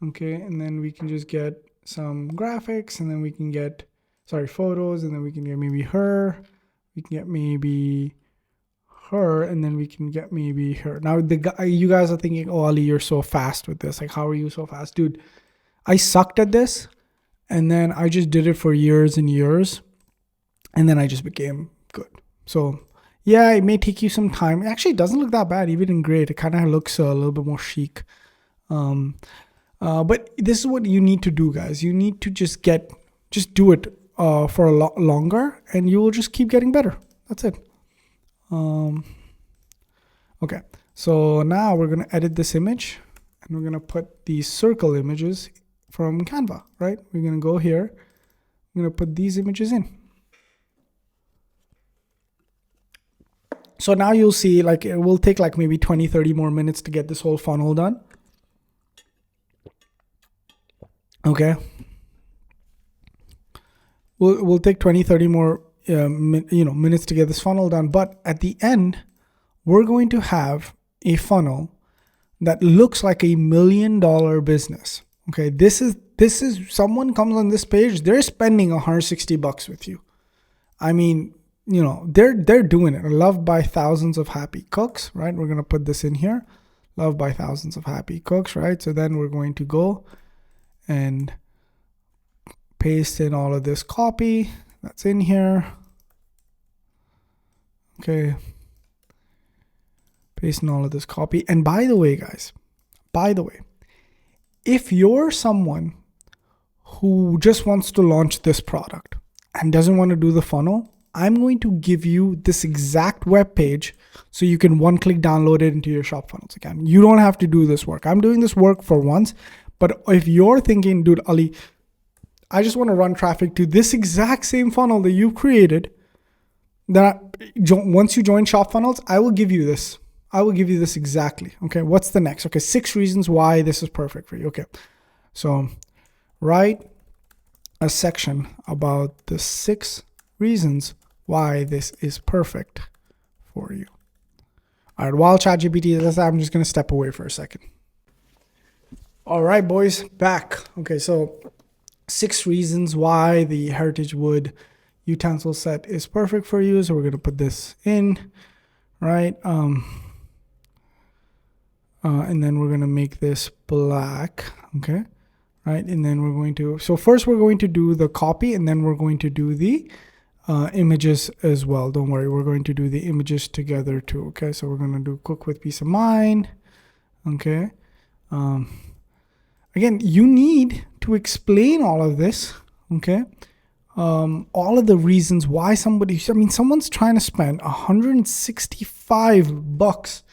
Okay, and then we can just get some graphics, and then we can get, photos, and then we can get maybe her. We can get maybe her, and then we can get maybe her. Now, you guys are thinking, oh, Ali, you're so fast with this. Like, how are you so fast? Dude, I sucked at this, and then I just did it for years and years, and then I just became good. So, yeah, it may take you some time. It actually doesn't look that bad, even in gray. It kind of looks a little bit more chic. But this is what you need to do, guys. You need to just do it for a lot longer, and you will just keep getting better. That's it. Okay, so now we're going to edit this image, and we're going to put these circle images from Canva, right? We're going to go here. I'm going to put these images in. So now you'll see, like, it will take like maybe 20, 30 more minutes to get this whole funnel done. Okay. We'll take 20, 30 more minutes to get this funnel done. But at the end, we're going to have a funnel that looks like $1 million business. Okay. This is someone comes on this page, they're spending $160 with you. I mean, they're doing it. Loved by thousands of happy cooks, right? We're going to put this in here. Loved by thousands of happy cooks, right? So then we're going to go and paste in all of this copy that's in here. Okay. Paste in all of this copy. And by the way, guys, if you're someone who just wants to launch this product and doesn't want to do the funnel, I'm going to give you this exact web page so you can one-click download it into your shop funnels again. You don't have to do this work. I'm doing this work for once. But if you're thinking, dude, Ali, I just want to run traffic to this exact same funnel that you created, then once you join Shop Funnels, I will give you this. I will give you this exactly. Okay, what's the next? Okay, 6 reasons why this is perfect for you. Okay, so write a section about the 6 reasons why this is perfect for you. All right, while ChatGPT does that, I'm just going to step away for a second. All right, boys, back. Okay, so 6 reasons why the heritage wood utensil set is perfect for you. So we're going to put this in, right? And then we're going to make this black, okay? Right, and then we're going to, so first we're going to do the copy, and then we're going to do the images as well. Don't worry, we're going to do the images together too, okay? So we're going to do cook with peace of mind, okay? Again, you need to explain all of this, okay? All of the reasons why someone's trying to spend $165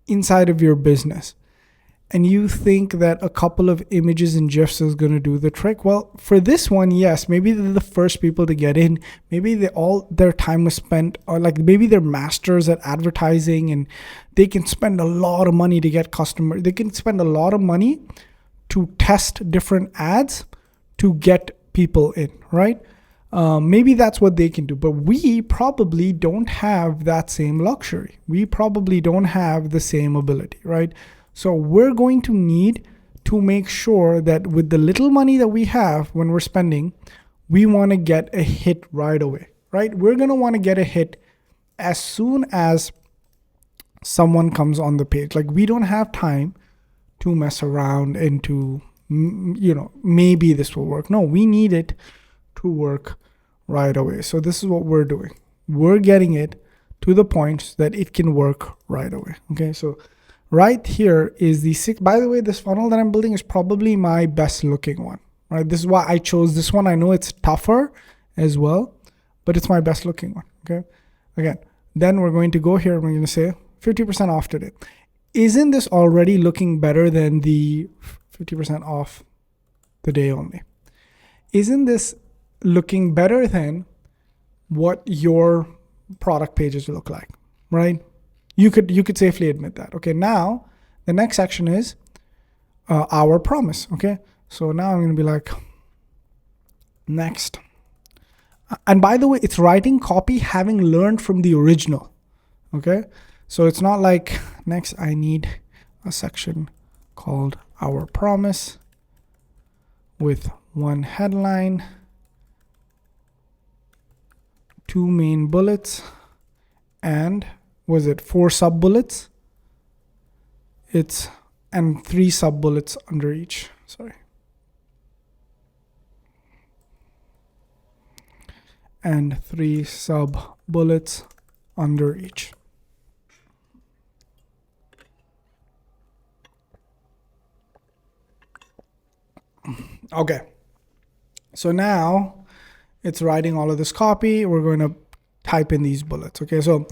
inside of your business, and you think that a couple of images and GIFs is going to do the trick. Well, for this one, yes, maybe they're the first people to get in. Maybe all their time was spent, or like maybe they're masters at advertising, and they can spend a lot of money to get customers. They can spend a lot of money to test different ads to get people in, right? Maybe that's what they can do, but we probably don't have that same luxury. We probably don't have the same ability, right? So we're going to need to make sure that with the little money that we have when we're spending, we want to get a hit right away, right? We're going to want to get a hit as soon as someone comes on the page. Like, we don't have time to mess around and to, maybe this will work. No, we need it to work right away. So this is what we're doing. We're getting it to the point that it can work right away. Okay, so right here is the 6. By the way, this funnel that I'm building is probably my best looking one, right? This is why I chose this one. I know it's tougher as well, but it's my best looking one. Okay, again, then we're going to go here and we're going to say 50% off today. Isn't this already looking better than the 50% off the day only? Isn't this looking better than what your product pages look like, right? You could safely admit that. Okay, now the next section is our promise. Okay, so now I'm going to be like, next, And by the way, it's writing copy having learned from the original. Okay. So it's not like next I need a section called Our Promise with one headline, 2 main bullets, and was it 4 sub bullets? And 3 sub bullets under each. Sorry. And 3 sub bullets under each. Okay. So now it's writing all of this copy. We're going to type in these bullets. Okay. So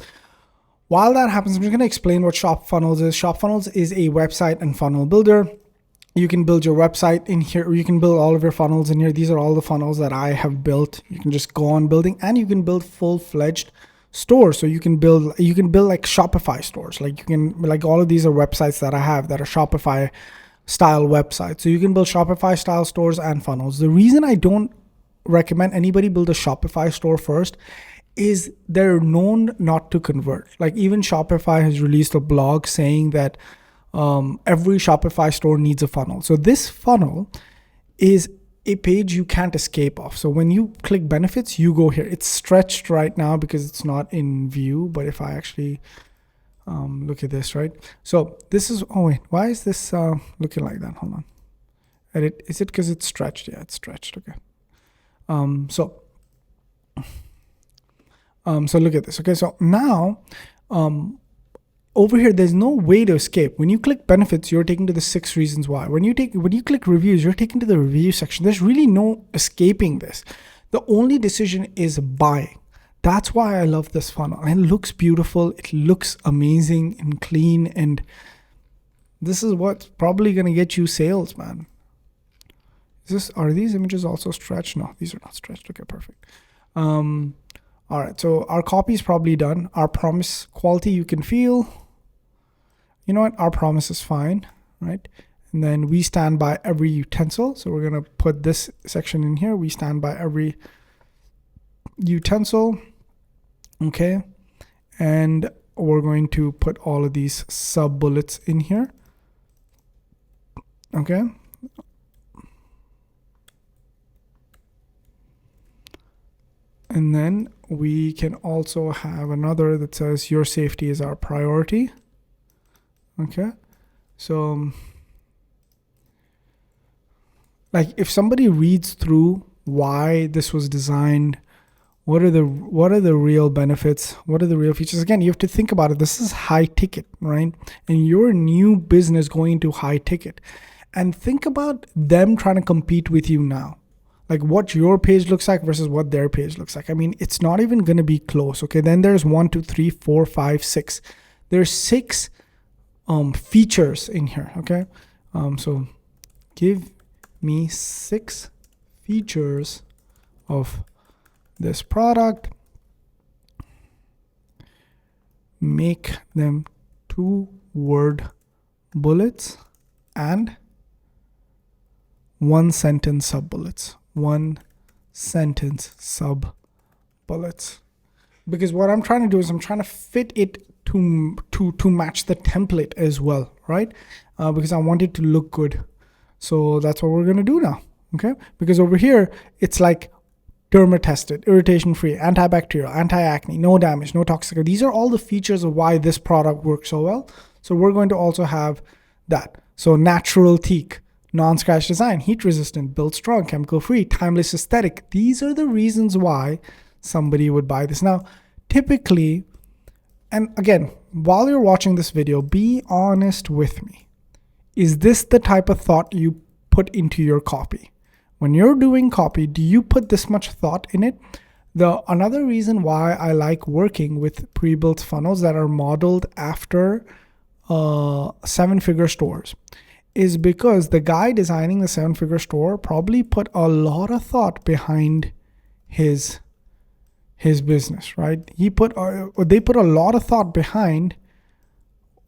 while that happens, I'm just going to explain what Shop Funnels is. Shop Funnels is a website and funnel builder. You can build your website in here, or you can build all of your funnels in here. These are all the funnels that I have built. You can just go on building, and you can build full-fledged stores. So you can build like Shopify stores. Like all of these are websites that I have that are Shopify style websites. So you can build Shopify style stores and funnels. The reason I don't recommend anybody build a Shopify store first is they're known not to convert. Like even Shopify has released a blog saying that every Shopify store needs a funnel. So this funnel is a page you can't escape off. So when you click benefits, you go here. It's stretched right now because it's not in view. But if I actually look at this, right? So this is, oh wait, why is this looking like that? Hold on. Edit, is it because it's stretched? Yeah, it's stretched. Okay. So look at this. Okay, so now over here, there's no way to escape. When you click benefits, you're taken to the 6 reasons why. When you click reviews, you're taken to the review section. There's really no escaping this. The only decision is buying. That's why I love this funnel. And it looks beautiful. It looks amazing and clean. And this is what's probably going to get you sales, man. Are these images also stretched? No, these are not stretched. Okay, perfect. All right, so our copy is probably done. Our promise quality you can feel. You know what? Our promise is fine, right? And then we stand by every utensil. So we're going to put this section in here. We stand by every utensil. Okay. And we're going to put all of these sub bullets in here. Okay. And then we can also have another that says your safety is our priority. Okay. So like if somebody reads through why this was designed, what are the real benefits? What are the real features? Again, you have to think about it. This is high ticket, right? And you're a new business going to high ticket. And think about them trying to compete with you now. Like what your page looks like versus what their page looks like. I mean, it's not even going to be close. Okay. Then there's 1, 2, 3, 4, 5, 6. There's 6 features in here. Okay. So give me 6 features of this product. Make them 2-word bullets and 1-sentence sub bullets. 1-sentence sub bullets. Because what I'm trying to do is I'm trying to fit it to match the template as well, right? Because I want it to look good. So that's what we're going to do now. Okay. Because over here, it's like derma tested, irritation free, antibacterial, anti-acne, no damage, no toxic. These are all the features of why this product works so well. So we're going to also have that. So natural teak, non-scratch design, heat resistant, built strong, chemical free, timeless aesthetic. These are the reasons why somebody would buy this. Now, typically, and again, while you're watching this video, be honest with me. Is this the type of thought you put into your copy? When you're doing copy, do you put this much thought in it? Another reason why I like working with pre-built funnels that are modeled after 7-figure stores is because the guy designing the 7-figure store probably put a lot of thought behind his business, right? They put a lot of thought behind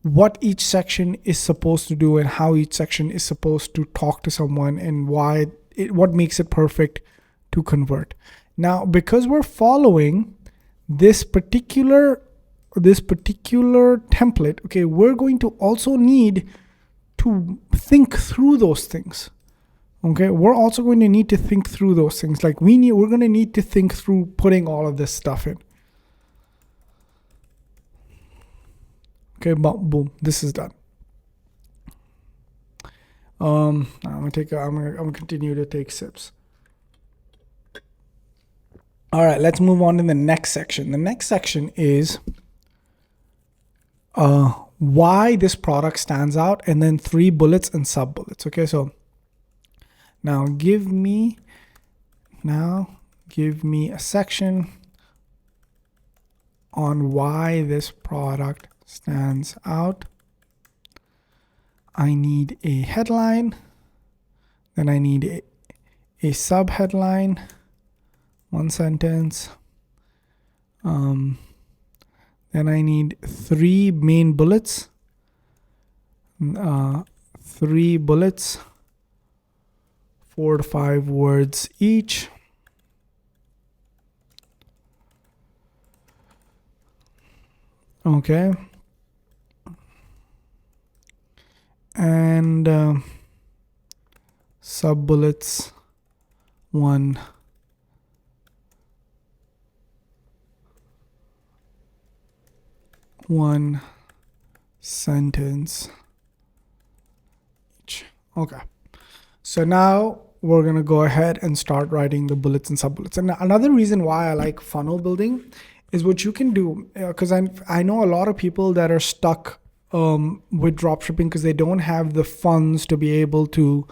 what each section is supposed to do and how each section is supposed to talk to someone and what makes it perfect to convert. Now, because we're following this particular template, okay, we're going to also need to think through those things. Okay, we're also going to need to think through those things. Like we're going to need to think through putting all of this stuff in. Okay, boom, this is done. I'm gonna continue to take sips. All right, let's move on to the next section. The next section is why this product stands out, and then 3 bullets and sub bullets. Okay, so now give me a section on why this product stands out. I need a headline, then I need a sub headline, 1 sentence, then I need 3 main bullets, 3 bullets, 4 to 5 words each. Okay. And sub bullets, 1 sentence each. Okay. So now we're going to go ahead and start writing the bullets and sub bullets. And another reason why I like funnel building is what you can do, because I know a lot of people that are stuck with dropshipping because they don't have the funds to be able to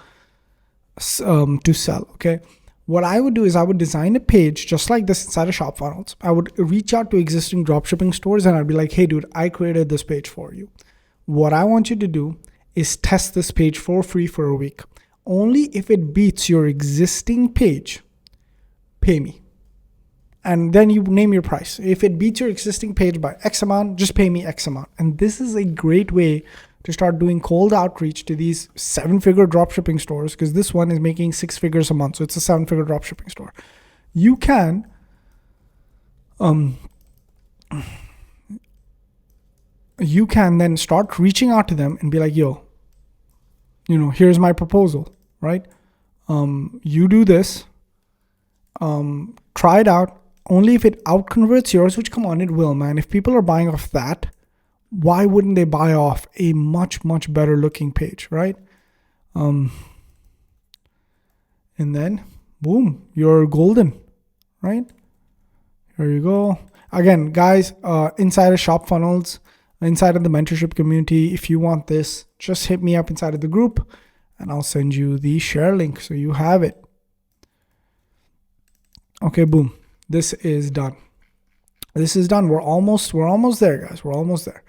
sell. Okay, what I would do is I would design a page just like this inside of Shop Funnels. I would reach out to existing dropshipping stores and I'd be like, hey dude, I created this page for you. What I want you to do is test this page for free for a week. Only if it beats your existing page, pay me. And then you name your price. If it beats your existing page by X amount, just pay me X amount. And this is a great way to start doing cold outreach to these 7-figure dropshipping stores, because this one is making 6 figures a month. So it's a 7-figure dropshipping store. You can then start reaching out to them and be like, yo, here's my proposal, right? You do this, try it out. Only if it out converts yours, which come on, it will, man. If people are buying off that, why wouldn't they buy off a much, much better looking page, right? And then boom, you're golden, right? Here you go. Again, guys, inside of Shop Funnels, inside of the mentorship community, if you want this, just hit me up inside of the group and I'll send you the share link so you have it. Okay, boom. This is done. This is done. We're almost there, guys. We're almost there.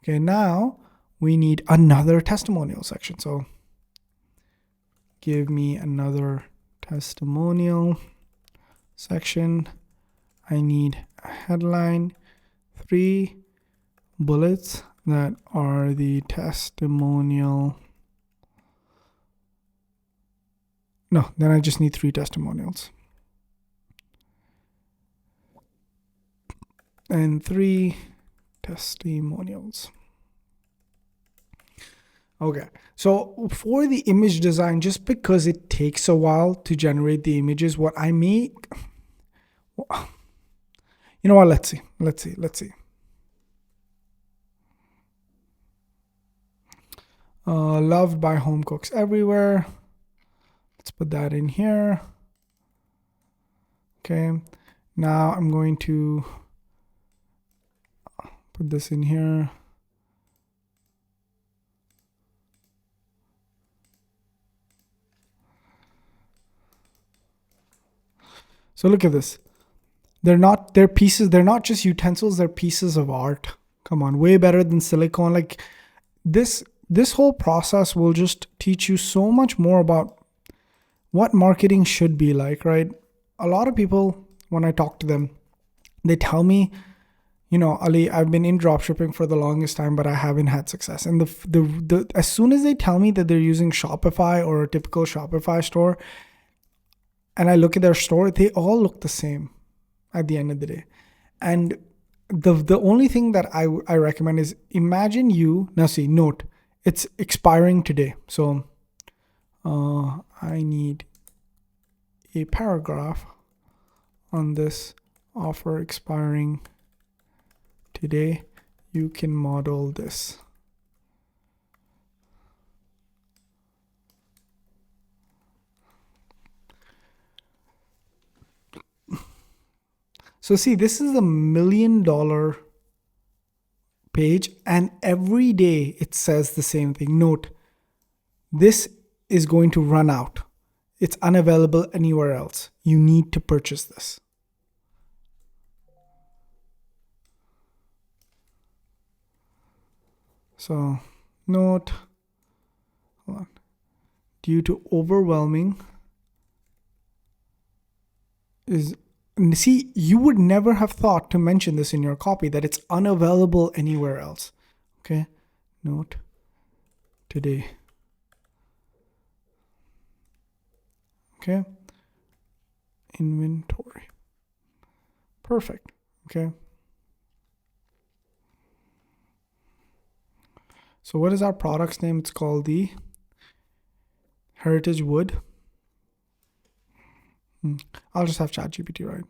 Okay, now we need another testimonial section. So give me another testimonial section. I need a headline, 3 bullets that are the testimonial. No, then I just need 3 testimonials. And 3 testimonials. Okay, so for the image design, just because it takes a while to generate the images, what I make, you know what, let's see. Loved by home cooks everywhere. Let's put that in here. Okay, now I'm going to put this in here. So look at this. They're not just utensils, they're pieces of art. Come on, way better than silicone. Like this whole process will just teach you so much more about what marketing should be like, right? A lot of people, when I talk to them, they tell me, Ali, I've been in dropshipping for the longest time, but I haven't had success. And the as soon as they tell me that they're using Shopify or a typical Shopify store, and I look at their store, they all look the same at the end of the day. And the only thing that I recommend is, imagine you, now see, note, it's expiring today. So I need a paragraph on this offer expiring today. You can model this. So see, this is $1 million page, and every day it says the same thing. Note, this is going to run out. It's unavailable anywhere else. You need to purchase this. So note, hold on, due to overwhelming is, see, you would never have thought to mention this in your copy, that it's unavailable anywhere else. Okay, note today. Okay, inventory. Perfect. Okay. So what is our product's name? It's called the Heritage Wood. I'll just have ChatGPT, right?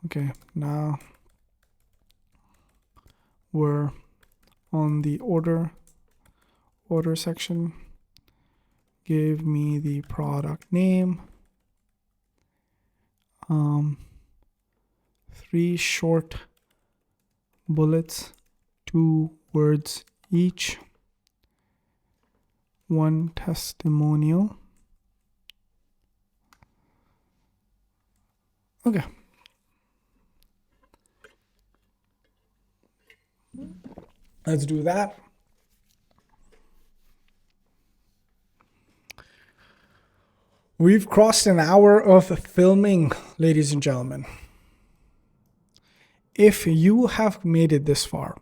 Okay, now we're on the order section. Give me the product name. 3 short bullets, 2 words each, 1 testimonial. Okay. Let's do that. We've crossed an hour of filming, ladies and gentlemen. If you have made it this far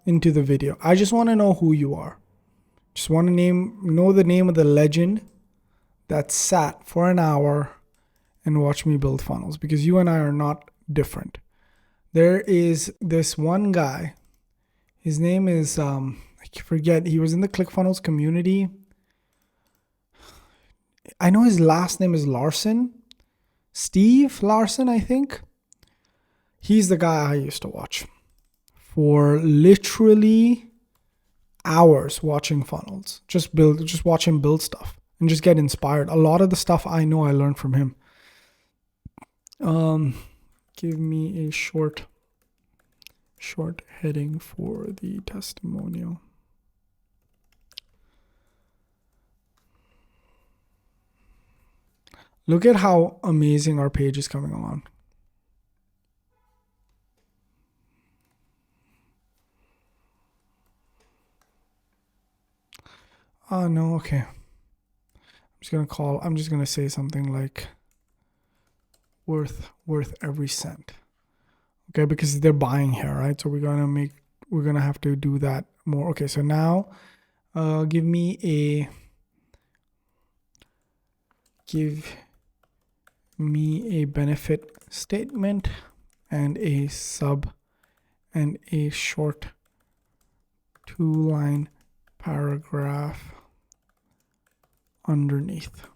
into the video, I just want to know who you are. Just want to know the name of the legend that sat for an hour and watched me build funnels, because you and I are not different. There is this one guy, his name is, I forget, he was in the ClickFunnels community. I know his last name is Larson. Steve Larson, I think. He's the guy I used to watch for literally hours, watching funnels. Just watch him build stuff and just get inspired. A lot of the stuff I know I learned from him. Give me a short heading for the testimonial. Look at how amazing our page is coming along. Oh no, okay. I'm just gonna say something like worth every cent. Okay, because they're buying here, right? So we're gonna have to do that more. Okay, so now give me a benefit statement and a short 2-line paragraph underneath.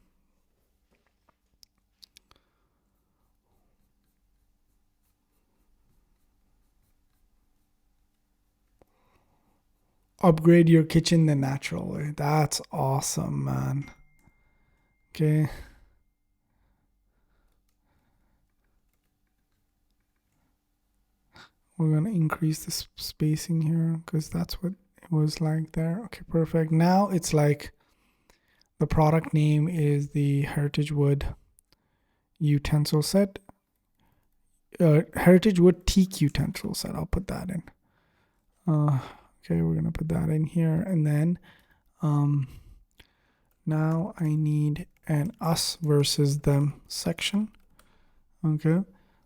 Upgrade your kitchen the natural way. That's awesome, man. Okay. We're going to increase the spacing here because that's what it was like there. Okay, perfect. Now it's like the product name is the Heritage Wood utensil set. Heritage Wood teak utensil set. I'll put that in. Okay, we're going to put that in here. And then now I need an us versus them section. Okay.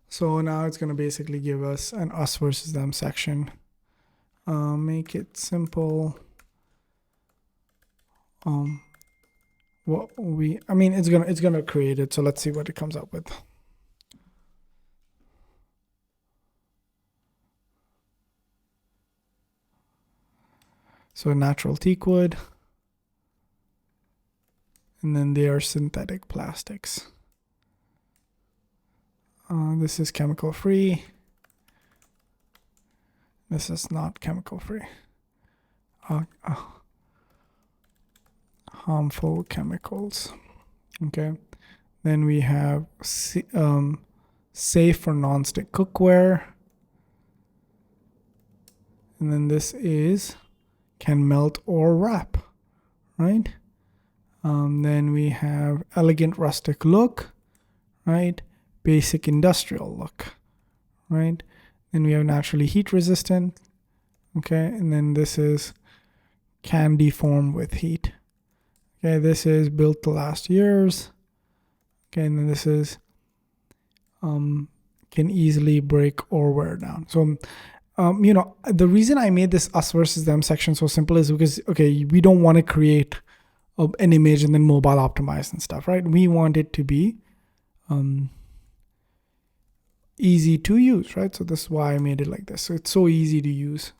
So now it's going to basically give us an us versus them section. Make it simple. I mean, it's gonna create it. So let's see what it comes up with. So natural teak wood, and then they are synthetic plastics. This is chemical free. This is not chemical free. Harmful chemicals. Okay. Then we have safe for non-stick cookware. And then this is can melt or wrap, right? Then we have elegant rustic look, right? Basic industrial look, right? Then we have naturally heat resistant, okay? And then this is can deform with heat. Okay, this is built to last years. Okay, and then this is can easily break or wear down. So, the reason I made this us versus them section so simple is because, okay, we don't want to create an image and then mobile optimized and stuff, right? We want it to be easy to use, right? So this is why I made it like this. So it's so easy to use.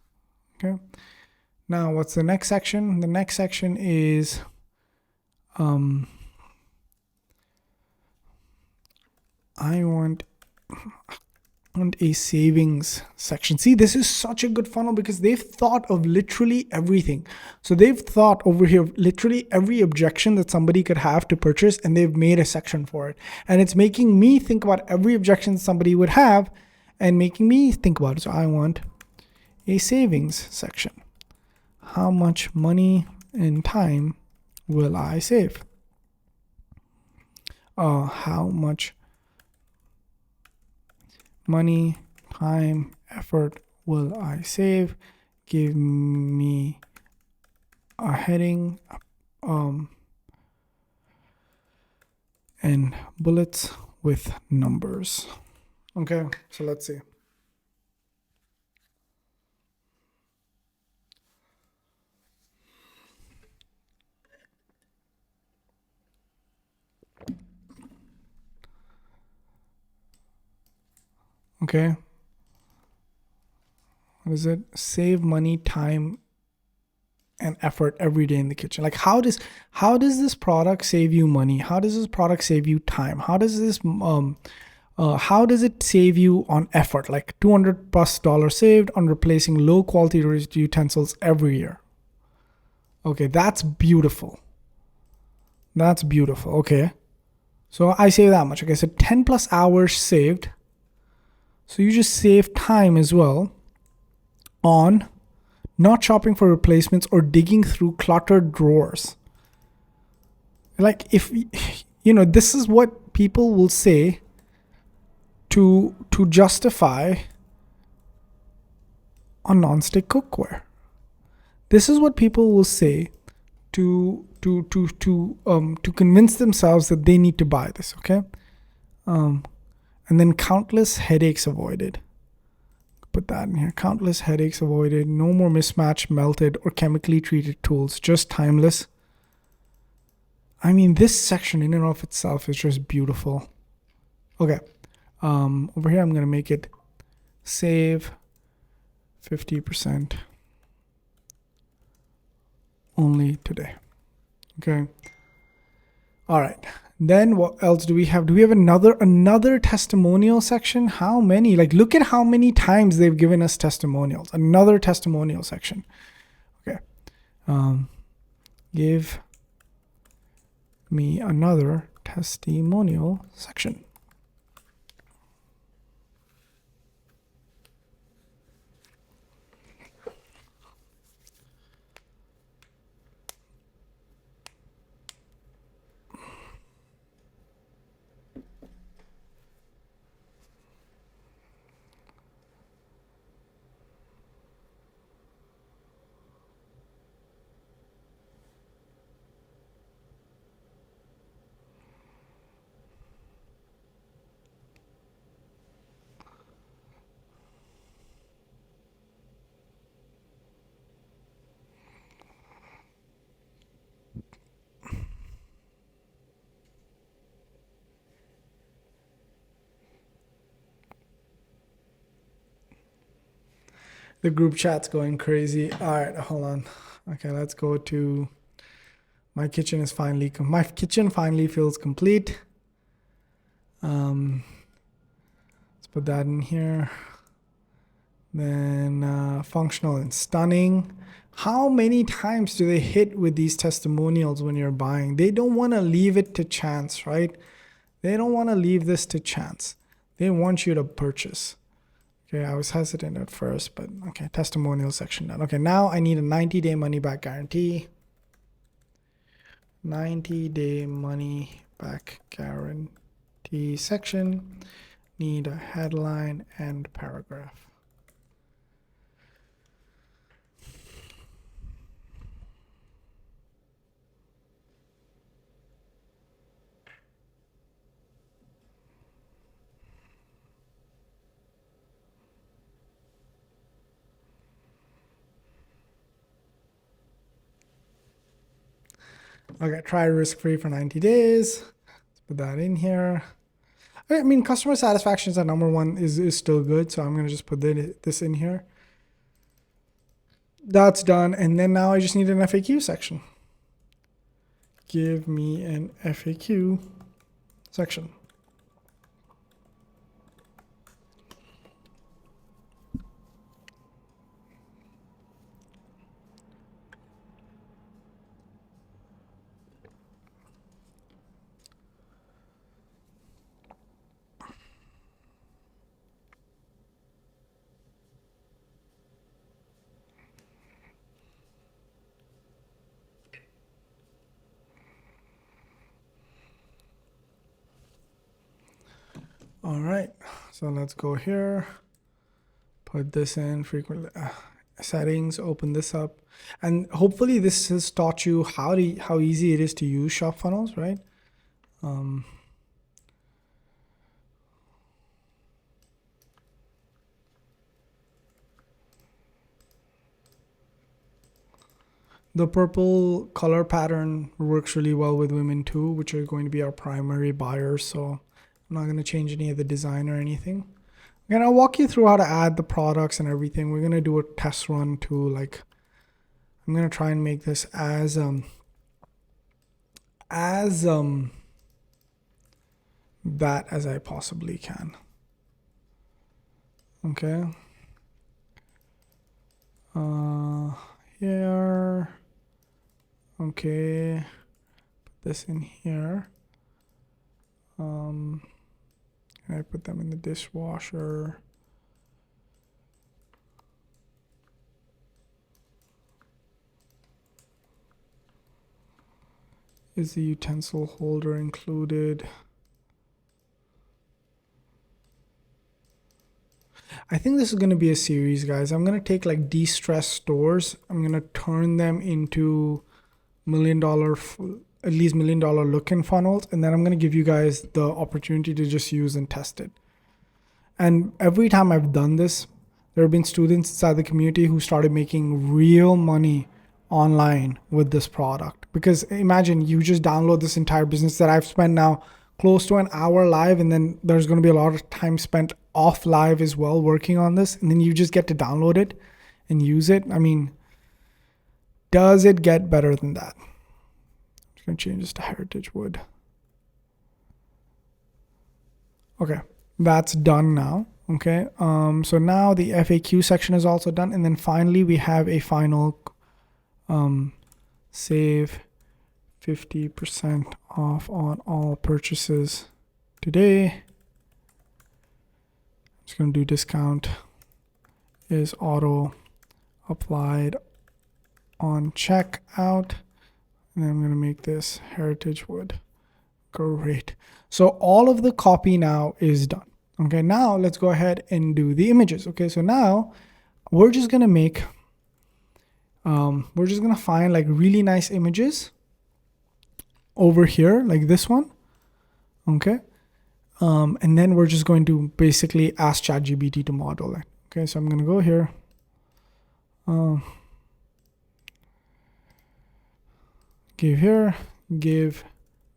Okay. Now, what's the next section? The next section is I want a savings section. See, this is such a good funnel because they've thought of literally everything. So they've thought over here literally every objection that somebody could have to purchase, and they've made a section for it. And it's making me think about every objection somebody would have and making me think about it. So I want a savings section. How much money and time will I save? How much money, time, effort will I save? Give me a heading and bullets with numbers. Okay, so let's see. Okay. What is it? Save money, time, and effort every day in the kitchen. Like how does this product save you money? How does this product save you time? How does it save you on effort? Like $200+ saved on replacing low quality utensils every year. Okay, that's beautiful. That's beautiful. Okay. So I save that much. Okay, so 10+ hours saved. So you just save time as well on not shopping for replacements or digging through cluttered drawers. Like if this is what people will say to justify a non-stick cookware. This is what people will say to convince themselves that they need to buy this, okay? And then countless headaches avoided. Put that in here. Countless headaches avoided. No more mismatched, melted, or chemically treated tools. Just timeless. I mean, this section in and of itself is just beautiful. Okay. Over here, I'm going to make it save 50% only today. Okay. All right. Then what else do we have? Do we have another testimonial section? How many? Like, look at how many times they've given us testimonials. Another testimonial section. Okay. Give me another testimonial section. The group chat's going crazy. All right, hold on. Okay, let's go to my kitchen is finally my kitchen finally feels complete. Let's put that in here. Then functional and stunning. How many times do they hit with these testimonials when you're buying? They don't want to leave it to chance, right? They don't want to leave this to chance. They want you to purchase. Okay, I was hesitant at first, but okay, testimonial section done. Okay, now I need a 90-day money back guarantee. 90-day money back guarantee section. Need a headline and paragraph. Okay, try risk-free for 90 days. Let's put that in here. I mean, customer satisfaction is at number one is still good. So I'm going to just put this in here. That's done. And then now I just need an FAQ section. Give me an FAQ section. All right, so let's go here, put this in frequently settings, open this up, and hopefully this has taught you how easy it is to use shop funnels, right? The purple color pattern works really well with women too, which are going to be our primary buyers. So I'm not going to change any of the design or anything. I'm going to walk you through how to add the products and everything. We're going to do a test run too. Like, I'm going to try and make this as that as I possibly can. Okay. Here. Okay. Put this in here. And I put them in the dishwasher. Is the utensil holder included? I think this is going to be a series, guys. I'm going to take like de-stressed stores. I'm going to turn them into at least $1 million looking funnels. And then I'm going to give you guys the opportunity to just use and test it. And every time I've done this, there have been students inside the community who started making real money online with this product. Because imagine you just download this entire business that I've spent now close to an hour live, and then there's going to be a lot of time spent off live as well working on this, and then you just get to download it and use it. I mean, does it get better than that? I'm just going to change this to heritage wood. Okay, that's done now. Okay, so now the FAQ section is also done, and then finally we have a final save 50% off on all purchases today. I'm just going to do discount is auto applied on checkout, and then I'm going to make this heritage wood. Great. So all of the copy now is done. Okay, now let's go ahead and do the images. Okay, so now we're just going to make we're just going to find like really nice images over here, like this one. Okay. And then we're just going to basically ask ChatGPT to model it. Okay. So I'm going to go here. Give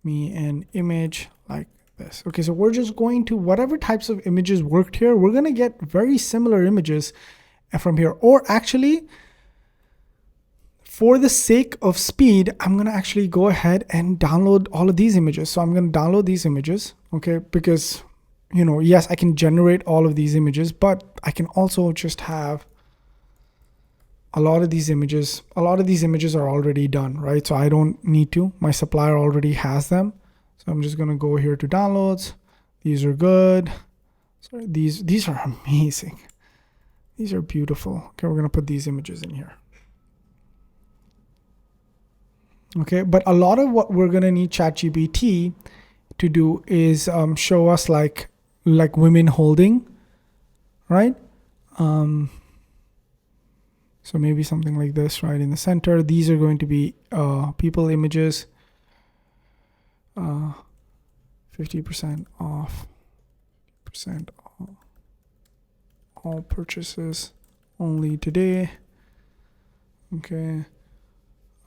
me an image like this. Okay. So we're just going to, whatever types of images worked here, we're going to get very similar images. from here. Or actually, for the sake of speed, I'm going to actually go ahead and download all of these images. So I'm going to download these images, okay? Because, yes, I can generate all of these images, but I can also just have a lot of these images. A lot of these images are already done, right? So I don't need to. My supplier already has them. So I'm just going to go here to downloads. These are good. So these are amazing. These are beautiful. Okay, we're going to put these images in here. Okay, but a lot of what we're going to need ChatGPT to do is show us like women holding, right? So maybe something like this, right, in the center. These are going to be people images. 50% off. Percent off. All purchases only today. Okay.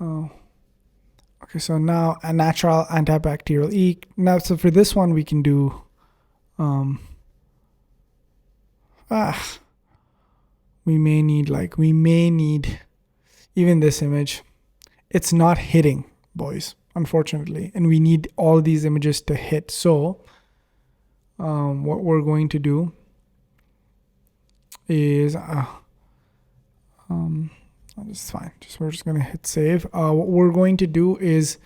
Okay, so now a natural antibacterial ink. Now, so for this one, we can do, we may need even this image. It's not hitting, boys, unfortunately, and we need all these images to hit. So, what we're going to do is, it's fine. We're just gonna hit save. What we're going to do is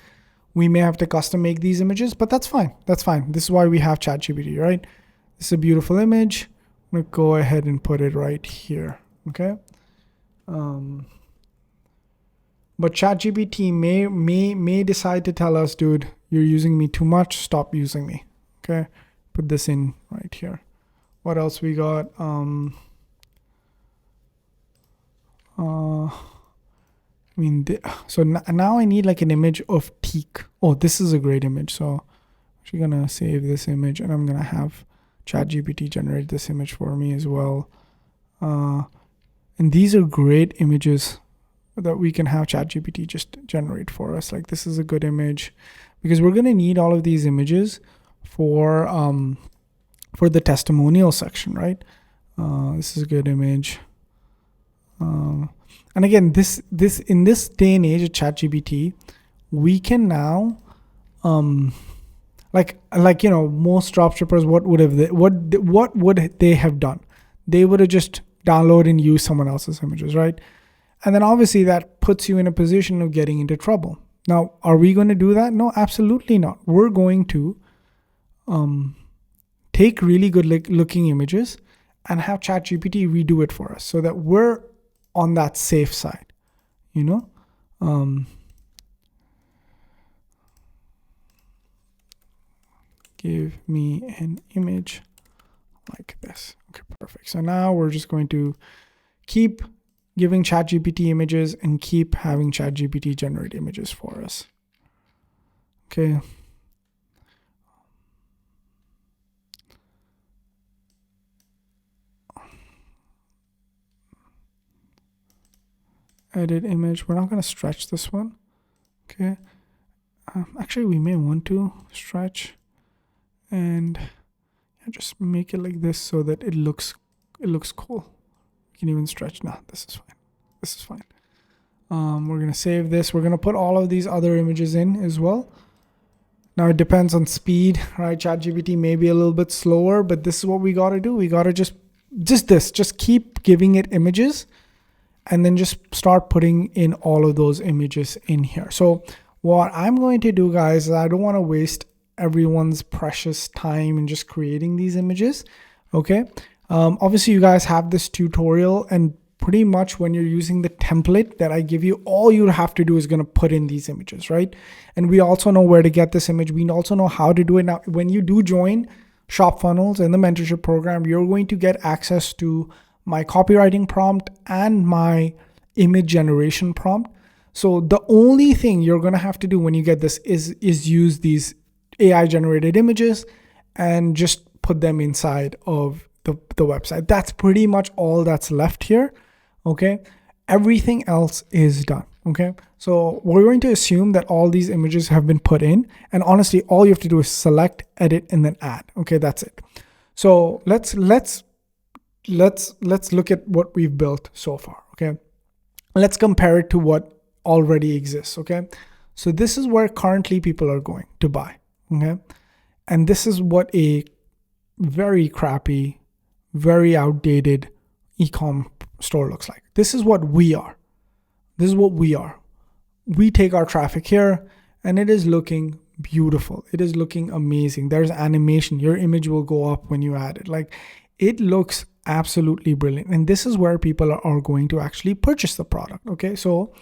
we may have to custom make these images, but that's fine. That's fine. This is why we have ChatGPT, right? This is a beautiful image. I'm gonna go ahead and put it right here. Okay. But ChatGPT may decide to tell us, dude, you're using me too much. Stop using me. Okay. Put this in right here. What else we got? So now I need like an image of teak. Oh, this is a great image. So I'm actually gonna save this image and I'm gonna have ChatGPT generate this image for me as well. And these are great images that we can have ChatGPT just generate for us. Like this is a good image because we're gonna need all of these images for the testimonial section, right? This is a good image. And again, this in this day and age of ChatGPT, we can now, most dropshippers, what would they have done? They would have just downloaded and used someone else's images, right? And then obviously that puts you in a position of getting into trouble. Now, are we going to do that? No, absolutely not. We're going to take really good looking images and have ChatGPT redo it for us so that we're on that safe side, give me an image like this. Okay, perfect. So now we're just going to keep giving ChatGPT images and keep having ChatGPT generate images for us. Okay. Edit image. We're not going to stretch this one. Okay. Actually, we may want to stretch and just make it like this so that it looks cool. We can even stretch. Nah, this is fine. This is fine. We're going to save this. We're going to put all of these other images in as well. Now it depends on speed, right? ChatGPT may be a little bit slower, but this is what we got to do. We got to just keep giving it images and then just start putting in all of those images in here. So what I'm going to do, guys, is I don't want to waste everyone's precious time in just creating these images. Okay. Obviously you guys have this tutorial, and pretty much when you're using the template that I give you, all you have to do is going to put in these images, right? And we also know where to get this image. We also know how to do it. Now, when you do join Shop Funnels and the mentorship program, you're going to get access to my copywriting prompt and my image generation prompt. So the only thing you're going to have to do when you get this is use these AI generated images and just put them inside of the website. That's pretty much all that's left here. Okay. Everything else is done. Okay. So we're going to assume that all these images have been put in, and honestly, all you have to do is select, edit, and then add. Okay. That's it. So let's let's look at what we've built so far. Okay, let's compare it to what already exists. Okay, so this is where currently people are going to buy. Okay, and this is what a very crappy, very outdated e-com store looks like. This is what we are. This is what we are. We take our traffic here and it is looking beautiful. It is looking amazing. There's animation. Your image will go up when you add it. Like, it looks absolutely brilliant. And this is where people are going to actually purchase the product. Okay, so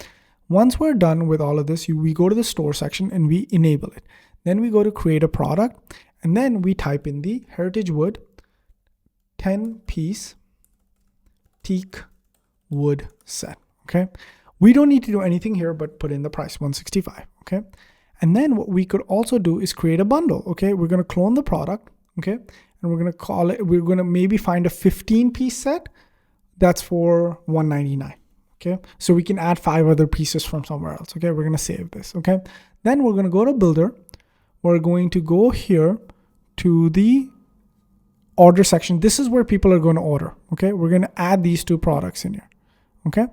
once we're done with all of this, we go to the store section and we enable it. Then we go to create a product, and then we type in the heritage wood 10-piece teak wood set. Okay, we don't need to do anything here but put in the price, $165. Okay, and then what we could also do is create a bundle. Okay, we're going to clone the product. Okay, and we're going to call it, we're going to maybe find a 15-piece set that's for $199. Okay, so we can add 5 other pieces from somewhere else. Okay, we're going to save this. Okay, then we're going to go to builder. We're going to go here to the order section. This is where people are going to order. Okay, we're going to add these 2 products in here. Okay,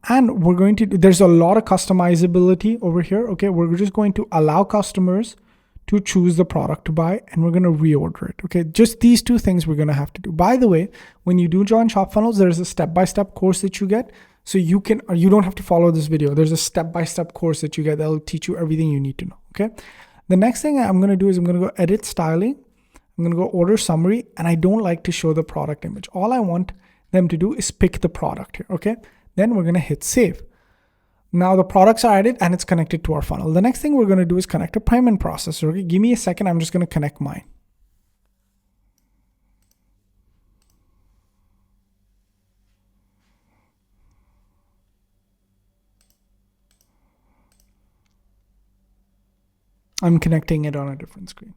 and we're going to, there's a lot of customizability over here. Okay, we're just going to allow customers to choose the product to buy, and we're going to reorder it. Okay, just these 2 things we're going to have to do. By the way, when you do join Shop Funnels, there's a step-by-step course that you get. So you don't have to follow this video. There's a step-by-step course that you get that'll teach you everything you need to know. Okay, the next thing I'm going to do is I'm going to go edit styling. I'm going to go order summary, and I don't like to show the product image. All I want them to do is pick the product here. Okay, then we're going to hit save. Now the products are added and it's connected to our funnel. The next thing we're going to do is connect a payment processor. Okay, give me a second. I'm just going to connect mine. I'm connecting it on a different screen.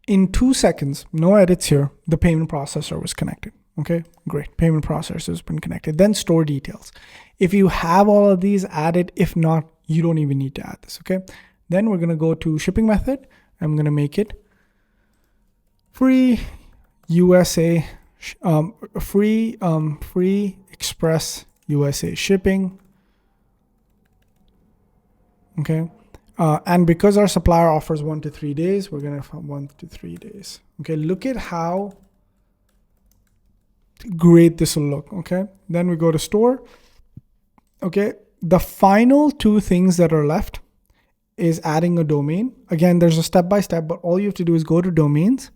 In 2 seconds, no edits here, the payment processor was connected. Okay, great. Payment processor has been connected. Then store details. If you have all of these added, if not, you don't even need to add this. Okay, then we're going to go to shipping method. I'm going to make it free USA, free express USA shipping. Okay, and because our supplier offers 1 to 3 days, we're gonna 1 to 3 days. Okay, look at how great this will look. Okay, then we go to store. Okay, the final 2 things that are left is adding a domain. Again, there's a step-by-step, but all you have to do is go to domains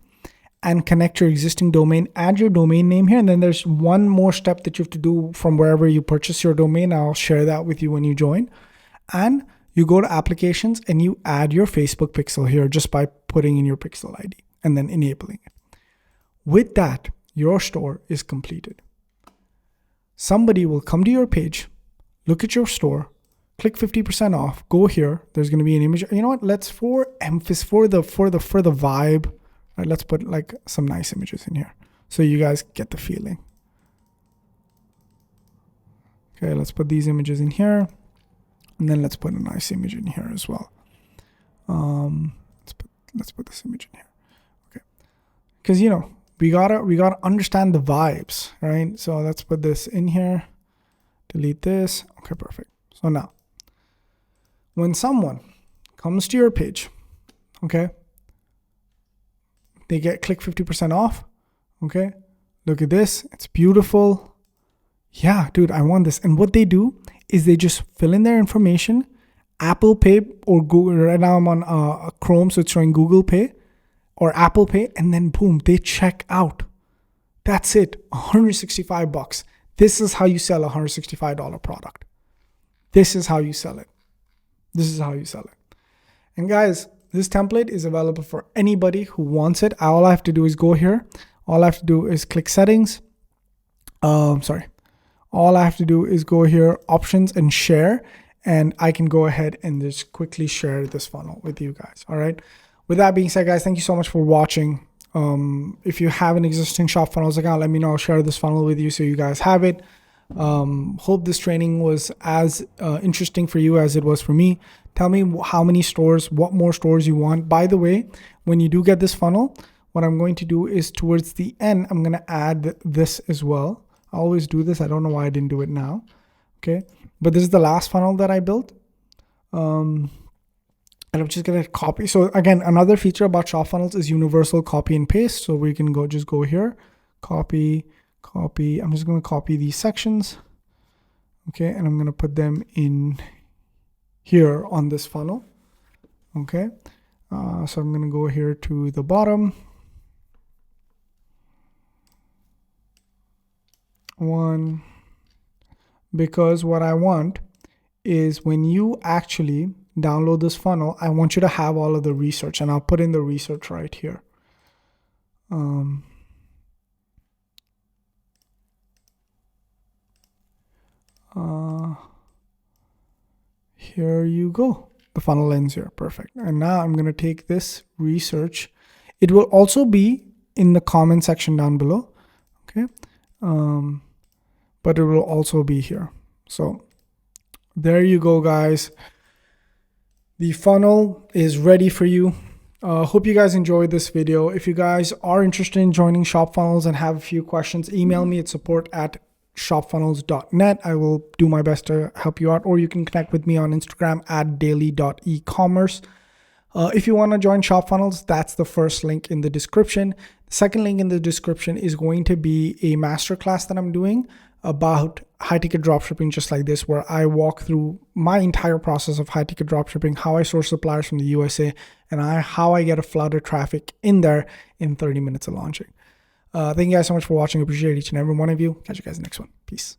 and connect your existing domain, add your domain name here, and then there's one more step that you have to do from wherever you purchase your domain. I'll share that with you when you join. And you go to applications and you add your Facebook pixel here just by putting in your pixel ID and then enabling it. With that, your store is completed. Somebody will come to your page, look at your store, click 50% off, go here. There's going to be an image. You know what? Let's for emphasis for the vibe. Right, let's put like some nice images in here so you guys get the feeling. Okay, let's put these images in here. And then let's put a nice image in here as well. Let's put this image in here. Okay, because we gotta understand the vibes, right? So let's put this in here. Delete this. Okay, perfect. So now, when someone comes to your page, okay, they click 50% off. Okay, look at this. It's beautiful. Yeah, dude, I want this. And what they do is they just fill in their information, Apple Pay or Google. Right now I'm on Chrome, so it's showing Google Pay or Apple Pay, and then boom, they check out. That's it, $165. This is how you sell a $165 product. This is how you sell it. This is how you sell it. And guys, this template is available for anybody who wants it. All I have to do is go here. All I have to do is click settings. All I have to do is go here, options, and share, and I can go ahead and just quickly share this funnel with you guys. All right. With that being said, guys, thank you so much for watching. If you have an existing Shop Funnels account, let me know. I'll share this funnel with you so you guys have it. Hope this training was as interesting for you as it was for me. Tell me how many stores, what more stores you want. By the way, when you do get this funnel, what I'm going to do is towards the end, I'm going to add this as well. I always do this. I don't know why I didn't do it now. Okay. But this is the last funnel that I built. And I'm just going to copy. So again, another feature about shop funnels is universal copy and paste. So we can just go here, copy. I'm just going to copy these sections. Okay. And I'm going to put them in here on this funnel. Okay. So I'm going to go here to the bottom. One, because what I want is when you actually download this funnel, I want you to have all of the research, and I'll put in the research right here. Here you go. The funnel ends here. Perfect. And now I'm going to take this research. It will also be in the comment section down below. Okay. But it will also be here. So there you go, guys. The funnel is ready for you. Hope you guys enjoyed this video. If you guys are interested in joining Shop Funnels and have a few questions, email me at support@shopfunnels.net. I will do my best to help you out, or you can connect with me on Instagram at daily.ecommerce. If you want to join Shop Funnels, that's the first link in the description. The second link in the description is going to be a masterclass that I'm doing about high-ticket dropshipping, just like this, where I walk through my entire process of high-ticket dropshipping, how I source suppliers from the USA, and how I get a flood of traffic in there in 30 minutes of launching. Thank you guys so much for watching. I appreciate each and every one of you. Catch you guys in the next one. Peace.